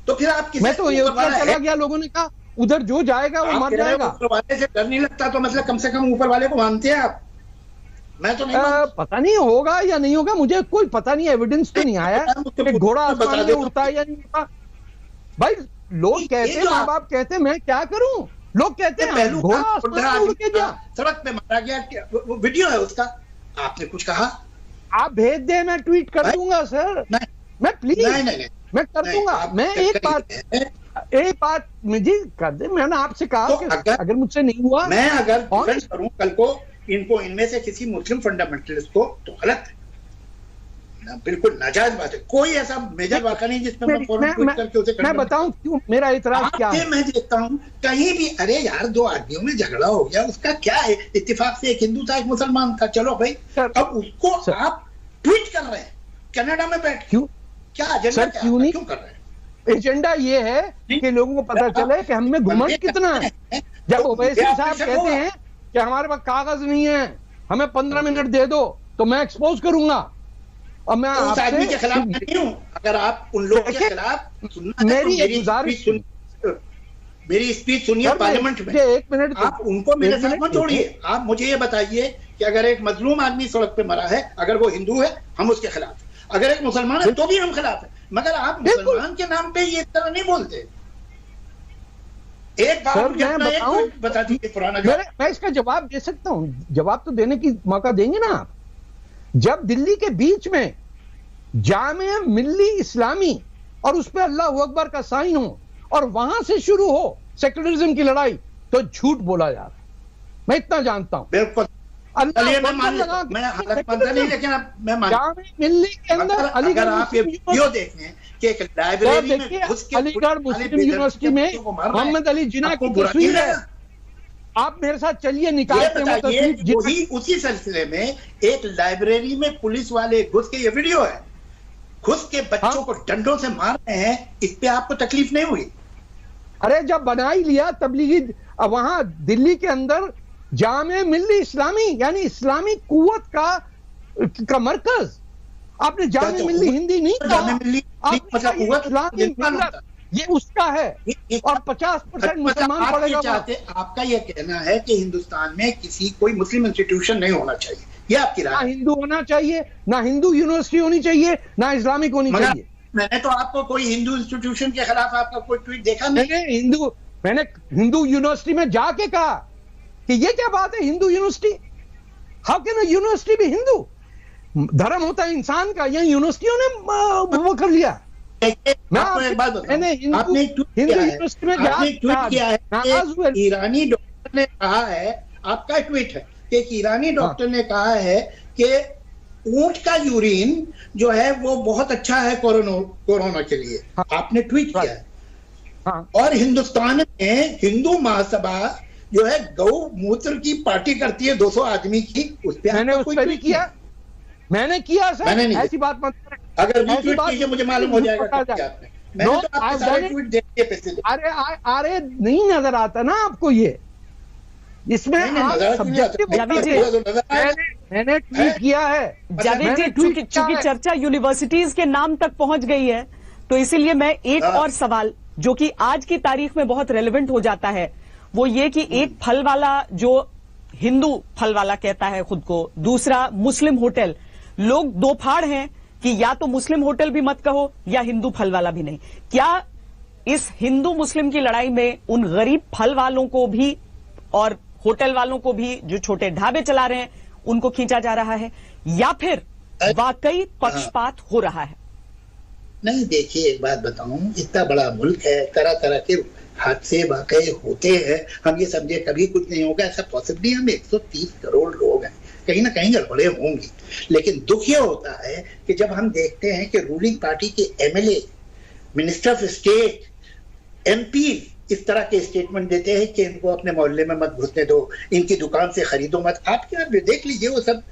तो फिर आप मैं तो ये चला गया, लोगों ने कहा उधर जो जाएगा वो मर जाएगा। ऊपर वाले से डर नहीं लगता तो मतलब कम से कम ऊपर वाले को मानते हैं आप? मैं तो नहीं पता नहीं होगा या नहीं होगा, मुझे कोई पता नहीं, एविडेंस तो नहीं आया कि घोड़ा आसमान में उड़ता है या नहीं उड़ता। भाई लोग कहते हैं, माँ बाप कहते हैं, मैं क्या करूं? लोग कहते हैं घोड़ा आसमान में उड़ के गया, सड़क पे मारा गया, वो वीडियो है उसका। आपने कुछ कहा? आप भेज दे, मैं ट्वीट कर दूंगा सर। मैं प्लीज मैं कर दूंगा। मैं एक बात मुझे कर दे। मैंने आपसे कहा कि अगर मुझसे नहीं हुआ, मैं अगर डिफेंस करूं कल को इनको, इनमें से किसी मुस्लिम फंडामेंटलिस्ट को, तो गलत है, बिल्कुल नाजायज बात है। कोई ऐसा मेजर वाक़ा नहीं जिसमें मैं फौरन ट्वीट करके उसे मैं बताऊं क्यों मेरा इतराज क्या है। मैं देखता हूं कहीं भी, अरे यार 2 आदमियों में झगड़ा हो गया, उसका क्या है? इत्तेफाक से एक हिंदू था एक मुसलमान था, चलो भाई, अब उसको आप ट्वीट कर रहे हैं कनाडा में बैठ। क्यों? क्या एजेंडा क्यों नहीं कर रहे हैं? एजेंडा ये है कि लोगों को पता चले कि हम में घुमंड कितना है। जब ओवैसी साहब कहते हैं कि हमारे पास कागज नहीं है, हमें 15 मिनट दे दो, तो मैं एक्सपोज करूंगा। और मैं उस आदमी के खिलाफ नहीं हूं। अगर आप उन लोगों के खिलाफ सुनना है तो मेरी स्पीच सुनिए पार्लियामेंट में। 1 मिनट आप उनको मेरे साथ मत जोड़िए। आप मुझे ये बताइए कि अगर एक मजलूम आदमी सड़क पे मरा है, अगर वो हिंदू है हम उसके खिलाफ, अगर एक मुसलमान है तो भी हम खिलाफ है, मगर आप मुसलमान के नाम पे ये तरह नहीं बोलते। एक बात बता दीजिए पुराना। मैं इसका जवाब दे सकता हूं, जवाब तो देने की मौका देंगे ना आप। जब दिल्ली के बीच में जामिया मिल्ली इस्लामी और उस पर अल्लाह अकबर का साइन हो और वहां से शुरू हो सेक्युलरिज्म की लड़ाई, तो झूठ बोला जा रहा है। मैं इतना जानता हूं। बिल्कुल मिल्ली के अंदर अगर आप ये वीडियो देखें कि एक लाइब्रेरी में घुस के अलीगढ़ मुस्लिम यूनिवर्सिटी में मोहम्मद अली जिन्ना की तस्वीर है, आप मेरे साथ चलिए निकालते हैं। वही उसी सिलसिले में एक लाइब्रेरी में पुलिस वाले घुस के, ये वीडियो है, घुस के बच्चों को डंडों से मार रहे हैं, इस पे आपको तकलीफ नहीं हुई? अरे जब बना ही लिया तबलीगी, वहां दिल्ली के अंदर जामे मिल्ली इस्लामी यानी इस्लामी कुव्वत का मरकज, आपने जामे मिल्ली हिंदी नहीं कहा, ये उसका है और 50% मुसलमान पड़ेगा। आपका ये कहना है कि हिंदुस्तान में किसी कोई मुस्लिम इंस्टीट्यूशन नहीं होना चाहिए, ये आपकी राय? ना हिंदू होना चाहिए, ना हिंदू यूनिवर्सिटी होनी चाहिए, ना इस्लामिक होनी चाहिए। मैंने तो आपको कोई हिंदू इंस्टीट्यूशन के खिलाफ आपका कोई ट्वीट देखा नहीं। मैंने हिंदू यूनिवर्सिटी में जाके कहा कि ये क्या बात है Hindu university, how can a university भी हिंदू? धर्म होता है इंसान का, यह यूनिवर्सिटियों ने वो कर लिया। मैं आपको एक बात बताऊं, आपने ट्वीट किया है कि ईरानी डॉक्टर ने कहा है, आपका ट्वीट है कि एक ईरानी डॉक्टर ने कहा है कि ऊंट का यूरिन जो है वो बहुत अच्छा है कोरोना के लिए। आपने ट्वीट किया है। और हिंदुस्तान में हिंदू महासभा जो है गौ मूत्र की पार्टी करती है 200 आदमी की, उस पर मैंने उस पर भी किया, मैंने किया सर, मैंने नहीं, ऐसी बात मत करें। अगर भी ट्वीट कीजिए मुझे मालूम हो जाएगा आपने। मैंने तो आपके सारे ट्वीट देखे पैसे। अरे नहीं नजर आता ना आपको ये, इसमें मैंने ट्वीट किया है। जावेद जी, चूंकि चर्चा यूनिवर्सिटीज के नाम तक पहुंच गई है, तो इसीलिए मैं एक और सवाल जो कि आज की तारीख में बहुत रेलेवेंट हो जाता है, वो ये कि एक फल वाला जो हिंदू फल वाला कहता है खुद को, दूसरा मुस्लिम होटल, लोग दो फाड़ हैं कि या तो मुस्लिम होटल भी मत कहो या हिंदू फल वाला भी नहीं। क्या इस हिंदू मुस्लिम की लड़ाई में उन गरीब फल वालों को भी और होटल वालों को भी जो छोटे ढाबे चला रहे हैं उनको खींचा जा रहा है, या फिर वाकई पक्षपात हो रहा है? नहीं, देखिए एक बात बताऊं, इतना बड़ा मुल्क है, तरह तरह के हादसे वाकई होते हैं, हम ये समझे कभी कुछ नहीं होगा, ऐसा पॉसिबली हम 130 करोड़ लोग हैं, कहीं ना कहीं गड़बड़े होंगी। लेकिन दुख ये होता है कि जब हम देखते हैं कि रूलिंग पार्टी के MLA, minister of state, MP इस तरह के स्टेटमेंट देते हैं कि इनको अपने मोहल्ले में मत घुसने दो, इनकी दुकान से खरीदो मत। आप क्या देख लीजिए, वो सब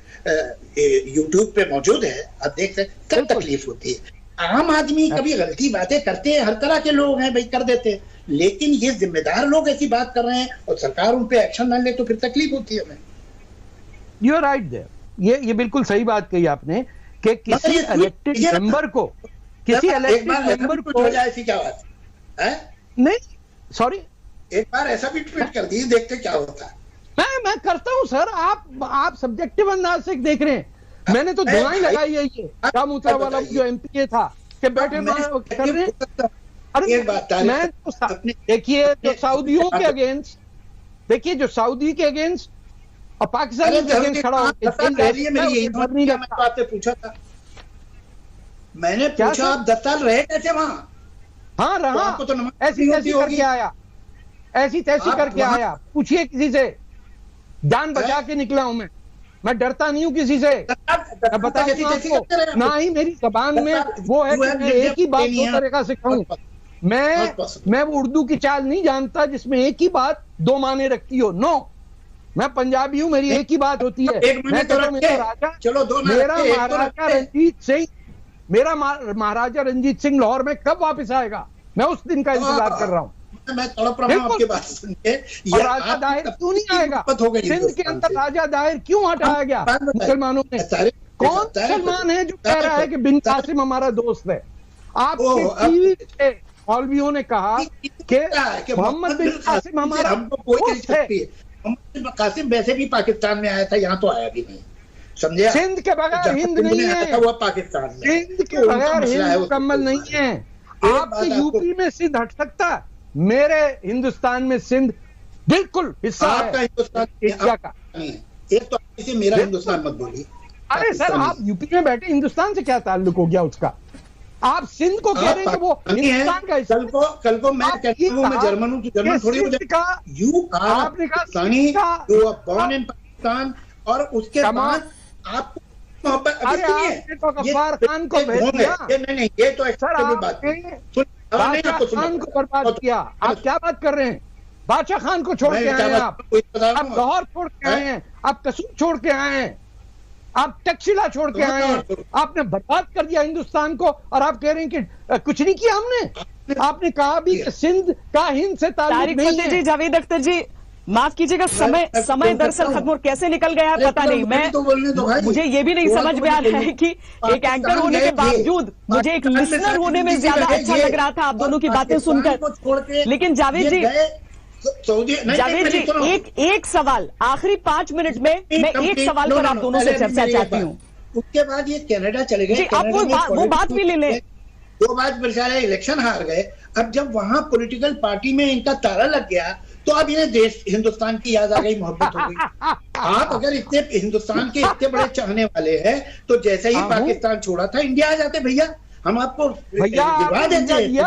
यूट्यूब पे मौजूद है, आप देख सकते, तब तकलीफ होती है। आम आदमी कभी गलती बातें करते हैं, हर तरह के लोग हैं भाई, कर देते हैं, लेकिन ये जिम्मेदार लोग ऐसी बात कर रहे हैं और सरकार उन पे एक्शन ना ले तो फिर तकलीफ होती है हमें। यू आर राइट देयर, ये बिल्कुल सही बात कही आपने कि किसी इलेक्टेड मेंबर को, किसी इलेक्टेड मेंबर को ऐसी क्या बात है? नहीं सॉरी, एक बार ऐसा भी ट्वीट कर दिए, देखते क्या होता है। मैं करता हूं सर, आप सब्जेक्टिव अंदाज से देख रहे हैं, मैंने तो दुआएं लगाई है ये रामूतरा वाला जो एमपी था कि बैठे कर रहे हैं। अरे मैं तो देखिए जो सऊदियों के अगेंस्ट, देखिए जो सऊदी के अगेंस्ट और पाकिस्तान के अगेंस्ट खड़ा होकर पूछा था, मैंने पूछा आप 10 साल रहे कैसे वहां? हाँ रहा, तो ऐसी तैसी करके आया, ऐसी तैसी करके आया, पूछिए किसी से, जान बचा के निकला हूं मैं डरता नहीं हूं किसी से। मैं बता आपको, ना ही मेरी जबान में वो है कि मैं एक ही बात दो तरीका से कहूं। मैं वो उर्दू की चाल नहीं जानता जिसमें एक ही बात दो माने रखती हो। नो, मैं पंजाबी हूं, मेरी एक ही बात होती है। मैं कहता हूं मेरा महाराजा रंजीत सिंह लाहौर में कब वापस आएगा, मैं उस दिन का इंतजार कर रहा हूं। मैं तड़प रहा हूं आपकी बात सुन के। और राजा दाहिर क्यों नहीं आएगा? सिंध के अंदर राजा दाहिर क्यों हटाया गया मुसलमानों ने? कौन मुसलमान है जो कह रहा है कि बिन कासिम हमारा दोस्त है? आपके टीवी पे मौलवियों ने कहा कि मोहम्मद बिन कासिम हमारा दोस्त है। मोहम्मद कासिम वैसे भी पाकिस्तान में आया था, यहाँ तो आया भी नहीं, समझे? सिंध के बगैर हिंद नहीं है, वो पाकिस्तान में सिंध के बगैर हिंद मुकम्मल नहीं है। आपके यूपी में सिंध हट सकता, मेरे हिंदुस्तान में सिंध बिल्कुल हिस्सा है आपका हिंदुस्तान एशिया का। एक तो इसे मेरा हिंदुस्तान मत बोलिए। अरे सर, आप यूपी में बैठे, हिंदुस्तान से क्या ताल्लुक हो गया उसका? आप सिंध को कह रहे हैं कि वो हिंदुस्तान का हिस्सा। कल को मैं कहता हूँ मैं जर्मन हूँ, जर्मन थोड़ी हो जाएगा। यू आर आपने कहा बॉर्न इन पाकिस्तान, और उसके बाद आपको मोहब्बत गफ्फार खान को भेज दिया। नहीं, ये तो एक्सेप्टेबल बात है। बादशाह खान को बर्बाद किया। आप क्या बात कर रहे हैं? बादशाह खान को छोड़ के आए हैं आप लाहौर छोड़ के आए हैं, आप कसूर छोड़ के आए हैं, आप तक्षशिला छोड़ के आए हैं। आपने बर्बाद कर दिया हिंदुस्तान को, और आप कह रहे हैं कि कुछ नहीं किया हमने। आपने कहा भी कि सिंध का हिंद से ताल्लुक नहीं है। जी, जावेद अख्तर जी, माफ कीजिएगा, समय दरअसल खत्म और कैसे निकल गया है पता नहीं। मैं मुझे ये भी नहीं समझ में आ रहा है कि एक एंकर होने के बावजूद मुझे एक लिसनर होने में ज्यादा अच्छा लग रहा था आप दोनों की बातें सुनकर। लेकिन जावेद जी, एक सवाल आखिरी 5 मिनट में मैं एक सवाल पर आप दोनों से चर्चा चाहती हूँ। उसके बाद ये कनाडा चले गए, आप वो बात भी ले लें। 2 बार बेचारे इलेक्शन हार गए। अब जब वहां पॉलिटिकल पार्टी में इनका ताला लग गया, तो अब इन्हें देश हिंदुस्तान की याद आ गई, मोहब्बत हो गई। आप अगर इतने हिंदुस्तान के इतने बड़े चाहने वाले हैं, तो जैसे ही पाकिस्तान छोड़ा था, इंडिया आ जाते भैया, हम आपको दिलवा देते।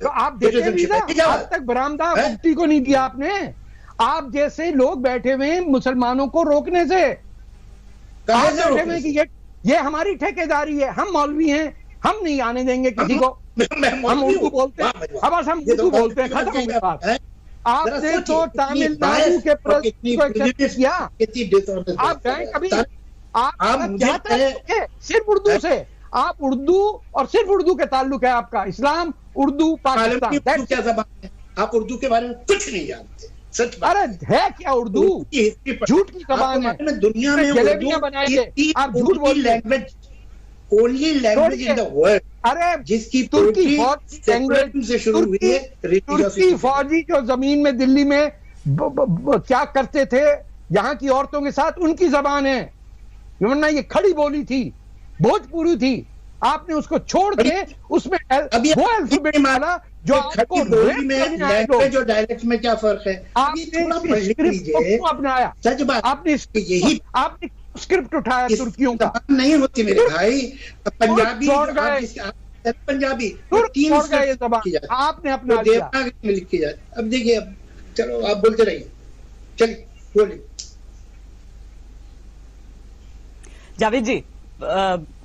तो आप देखे आज तक बरामदा मुफ्ती को नहीं दिया आपने। आप जैसे लोग बैठे हुए हैं मुसलमानों को रोकने से। आप बैठे हुए कि ये हमारी ठेकेदारी है, हम मौलवी हैं, हम नहीं आने देंगे किसी को। हम उर्दू बोलते हैं, अब हम उर्दू बोलते हैं, खत्म हो गई बात। आपने तो तमिलनाडु के प्रेसिडेंट किया, आप गए कभी? आप सिर्फ उर्दू से, आप उर्दू और सिर्फ उर्दू के ताल्लुक है आपका। इस्लाम, उर्दू, पाकिस्तान, क्या जबान है? आप उर्दू के बारे में कुछ नहीं जानते, सच बात। अरे है क्या उर्दू? झूठ की जबान है। दुनिया में जलेबियां बनाएंगे, आप झूठ बोल language, only language in the world. अरे जिसकी तुर्की लैंग्वेज से शुरू हुई है। तुर्की फौजी जो जमीन में दिल्ली में क्या करते थे यहाँ की औरतों के साथ, उनकी जबान है। वरना ये खड़ी बोली थी, भोजपुरी थी। आपने उसको छोड़ के उसमें वो अल्फाबेट डाला जो आपको लैंग्वेज और डायलेक्ट में क्या फर्क है? आपने अपनाया, सच बात। आपने यही आपने स्क्रिप्ट उठाया तुर्कियों का। नहीं होती मेरे भाई, पंजाबी पंजाबी ये जबान आपने अपना देवनागरी में लिखी जाती। अब देखिए, अब चलो आप बोलते रहिए, चलिए बोलिए। जावेद जी,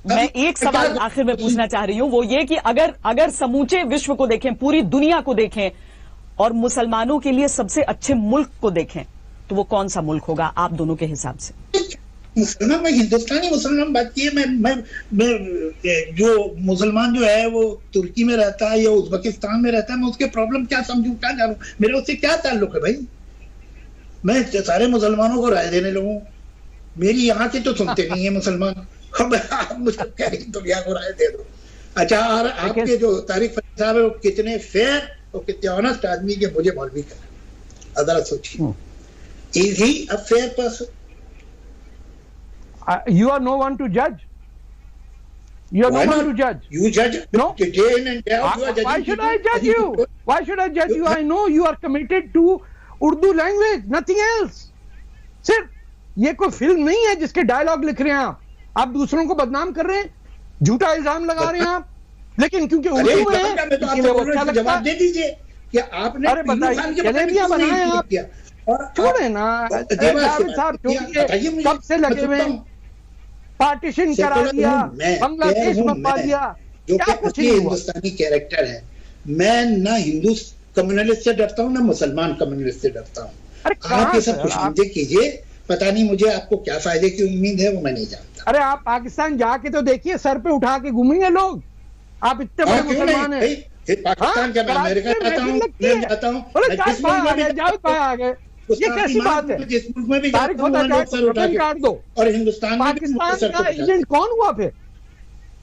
मैं एक सवाल आखिर में पूछना चाह रही हूं, वो ये कि अगर समूचे विश्व को देखें, पूरी दुनिया को देखें, और मुसलमानों के लिए सबसे अच्छे मुल्क को देखें, तो वो कौन सा मुल्क होगा आप दोनों के हिसाब से? मुसलमान, मैं हिंदुस्तानी मुसलमान बात की है। मैं जो मुसलमान जो है वो तुर्की में रहता है या उज्बेकिस्तान में रहता है, मैं उसके प्रॉब्लम क्या समझूं, क्या जानूं? मेरे उससे क्या ताल्लुक है भाई? मैं सारे मुसलमानों को राय देने लगूं? मेरी यहाँ के तो सुनते नहीं है मुसलमान। आप मुझे क्या दुनिया को राय दे दो। अच्छा, और आपके जो तारिक फरीद साहब है, वो कितने फेयर और कितने ऑनेस्ट आदमी के मुझे मौलवी कर। अदर सोचिए, is he a fair person? You are no one to judge. You are no one to judge. You judge. No. Day in and day out, you are judging. Why should I judge you? Why should I judge you? I know you are committed to Urdu language. Nothing else. सिर्फ ये कोई film नहीं है जिसके dialogue लिख रहे हैं आप दूसरों को बदनाम कर रहे हैं, झूठा इल्जाम लगा रहे हैं आप। लेकिन क्योंकि उर्दू में है, जवाब दे दीजिए कि आपने। अरे बताइए, जलेबियां बनाए आप, छोड़े ना जावेद साहब, छोड़िए। कब से लगे हुए, पार्टीशन करा दिया, बांग्लादेश मंगवा दिया, क्या कुछ नहीं हुआ। हिंदुस्तानी कैरेक्टर है। मैं ना हिंदू कम्युनिस्ट से डरता हूँ, ना मुसलमान कम्युनिस्ट से डरता हूँ। आप ये सब खुशनुदी कीजिए, पता नहीं मुझे आपको क्या फायदे की उम्मीद है, वो मैं नहीं जानता। अरे आप पाकिस्तान जाके तो देखिए, सर पे उठा के घूमेंगे लोग। आप इतने बड़े मुसलमान हैं, पाकिस्तान क्या, मैं अमेरिका जाता हूँ, मैं जाता हूँ, जिस मुल्क में भी आ गए, ये कैसी बात है? जिस मुल्क में भी तारीख जाता हूँ, लोग सर उठा के काट दो। और हिंदुस्तान में पाकिस्तान का एजेंट कौन हुआ फिर?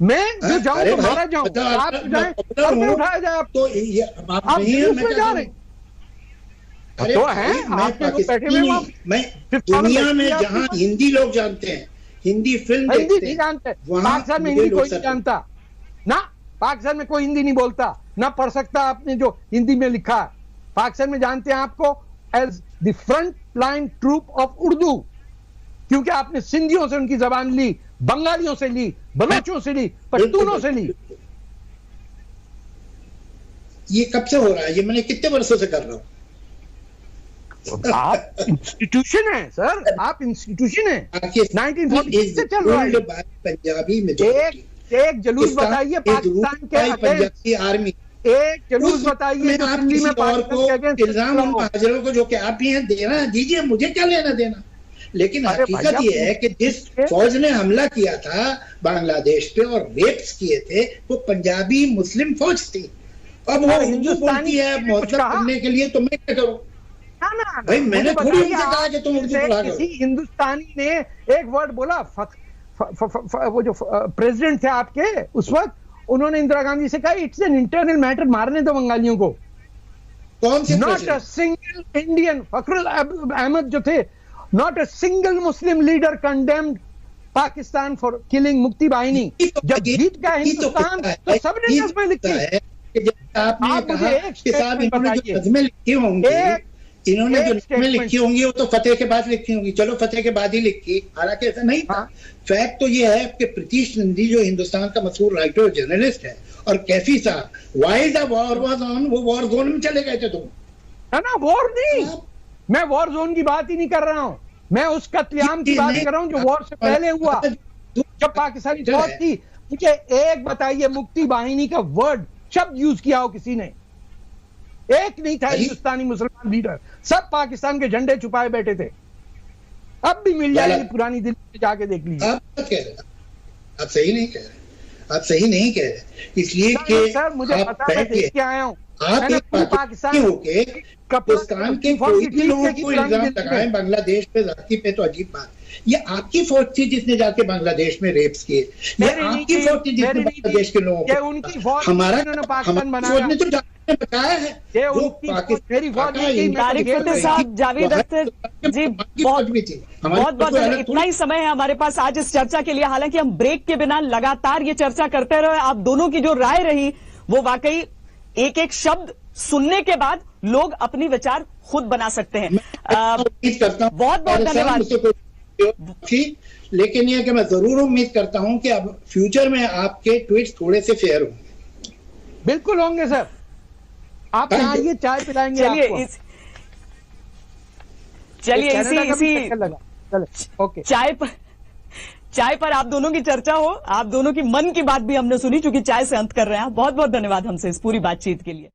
मैं जो जाऊँ तो मारा जाऊँ, आप जाए और मैं उठाया जाए, तो ये आप उसमें जा रहे अरे तो है आप बैठे हुए, मैं दुनिया में जहाँ हिंदी लोग जानते हैं, हिंदी फिल्म हिंदी देखते नहीं हैं, जानते, वहाँ पाकिस्तान में हिंदी कोई नहीं जानता ना, पाकिस्तान में कोई हिंदी नहीं बोलता ना पढ़ सकता। आपने जो हिंदी में लिखा है, पाकिस्तान में जानते हैं आपको as the front line troop of Urdu, क्योंकि आपने सिंधियों से उनकी जबान ली, बंगालियों से ली, बलोचों से ली, पश्तूनों से ली। ये कब से हो रहा है? ये मैंने कितने वर्षों से कर रहा हूँ। आप इंस्टीट्यूशन है सर, आप इंस्टीट्यूशन है, 1946 से चल रहा है। पंजाबी में एक जुलूस बताइए पाकिस्तान के पंजाबी आर्मी, एक जुलूस बताइए जो दिल्ली में इल्जाम उन महाजरों को जो कि आप ही हैं देना दीजिए, मुझे क्या लेना देना। लेकिन हकीकत ये है कि जिस फौज ने हमला किया था बांग्लादेश पे और रेप्स किए थे, वो पंजाबी मुस्लिम फौज थी। अब वो हिंदुस्तानी है मोहब्बत करने के लिए, तो मैं क्या करूं? भाई मैंने थोड़ी उनसे कहा कि तुम उर्दू पढ़ा करो। हिंदुस्तानी ने एक वर्ड बोला, वो जो प्रेसिडेंट थे आपके उस वक्त, उन्होंने इंदिरा गांधी से कहा इट्स एन इंटरनल मैटर, मारने दो बंगालियों को। कौन से? Not a single Indian, Fakhrul Ahmad जो थे, not a single Muslim leader condemned Pakistan for killing Mukti Bahini. जब जीत गया हिंदुस्तान तो सबने नज़्में लिखी। आपने कहा कि साहब इन्होंने जो नज़्में लिखी होंगी, इन्होंने जो नज़्में लिखी होंगी वो तो फतेह के बाद लिखी होंगी। चलो फतेह के बाद ही लिखी, हालांकि ऐसा नहीं था। फैक्ट तो ये है कि प्रीतीश नंदी जो हिंदुस्तान का मशहूर राइटर और जर्नलिस्ट है, और कैफी साहब, why the war was on, वो वॉर जोन में चले गए थे तुम। ना वॉर नहीं, मैं वॉर जोन की बात ही नहीं कर रहा हूं, मैं उस कत्लेआम की बात कर रहा हूं जो वॉर से पहले हुआ, जब पाकिस्तानी फौज थी। मुझे एक बताइए मुक्ति बाहिनी का वर्ड शब्द यूज किया हो किसी ने? एक नहीं था हिंदुस्तानी मुसलमान लीडर, सब पाकिस्तान के झंडे छुपाए बैठे थे। अब भी मिल जाएगी पुरानी दिल्ली में, जाके देख लीजिए। आप सही नहीं कह रहे, आप सही नहीं कह रहे, इसलिए कि सर मुझे पता है, देख के आया हूं। आप एक पाकिस्तानी होके हिंदुस्तान के कोई भी लोगों को इल्जाम लगाएं बांग्लादेश पे, जाति पे, तो अजीब बात। ये आपकी फौज थी जिसने जाके बांग्लादेश में रेप्स किए, ये आपकी फौज थी जिसने बांग्लादेश के लोगों को, उनकी फौज, हमारा पाकिस्तान फौज ने तो जाके बताया है, वो पाकिस्तान। तारिक फतेह साहब, जावेद अख्तर जी, बहुत बहुत इतना ही समय है हमारे पास आज इस चर्चा के लिए। हालांकि हम ब्रेक के बिना लगातार ये चर्चा करते रहे। आप दोनों की जो राय रही वो वाकई एक एक शब्द सुनने के बाद लोग अपनी विचार खुद बना सकते हैं। बहुत बहुत धन्यवाद। लेकिन यह कि मैं जरूर उम्मीद करता हूं कि अब फ्यूचर में आपके ट्वीट्स थोड़े से फेयर होंगे। बिल्कुल होंगे सर, आप आइए, चाय पिलाएंगे आपको। चलिए इसी ओके, चाय पर आप दोनों की चर्चा हो, आप दोनों की मन की बात भी हमने सुनी, चूंकि चाय से अंत कर रहे हैं। बहुत बहुत धन्यवाद हमसे इस पूरी बातचीत के लिए।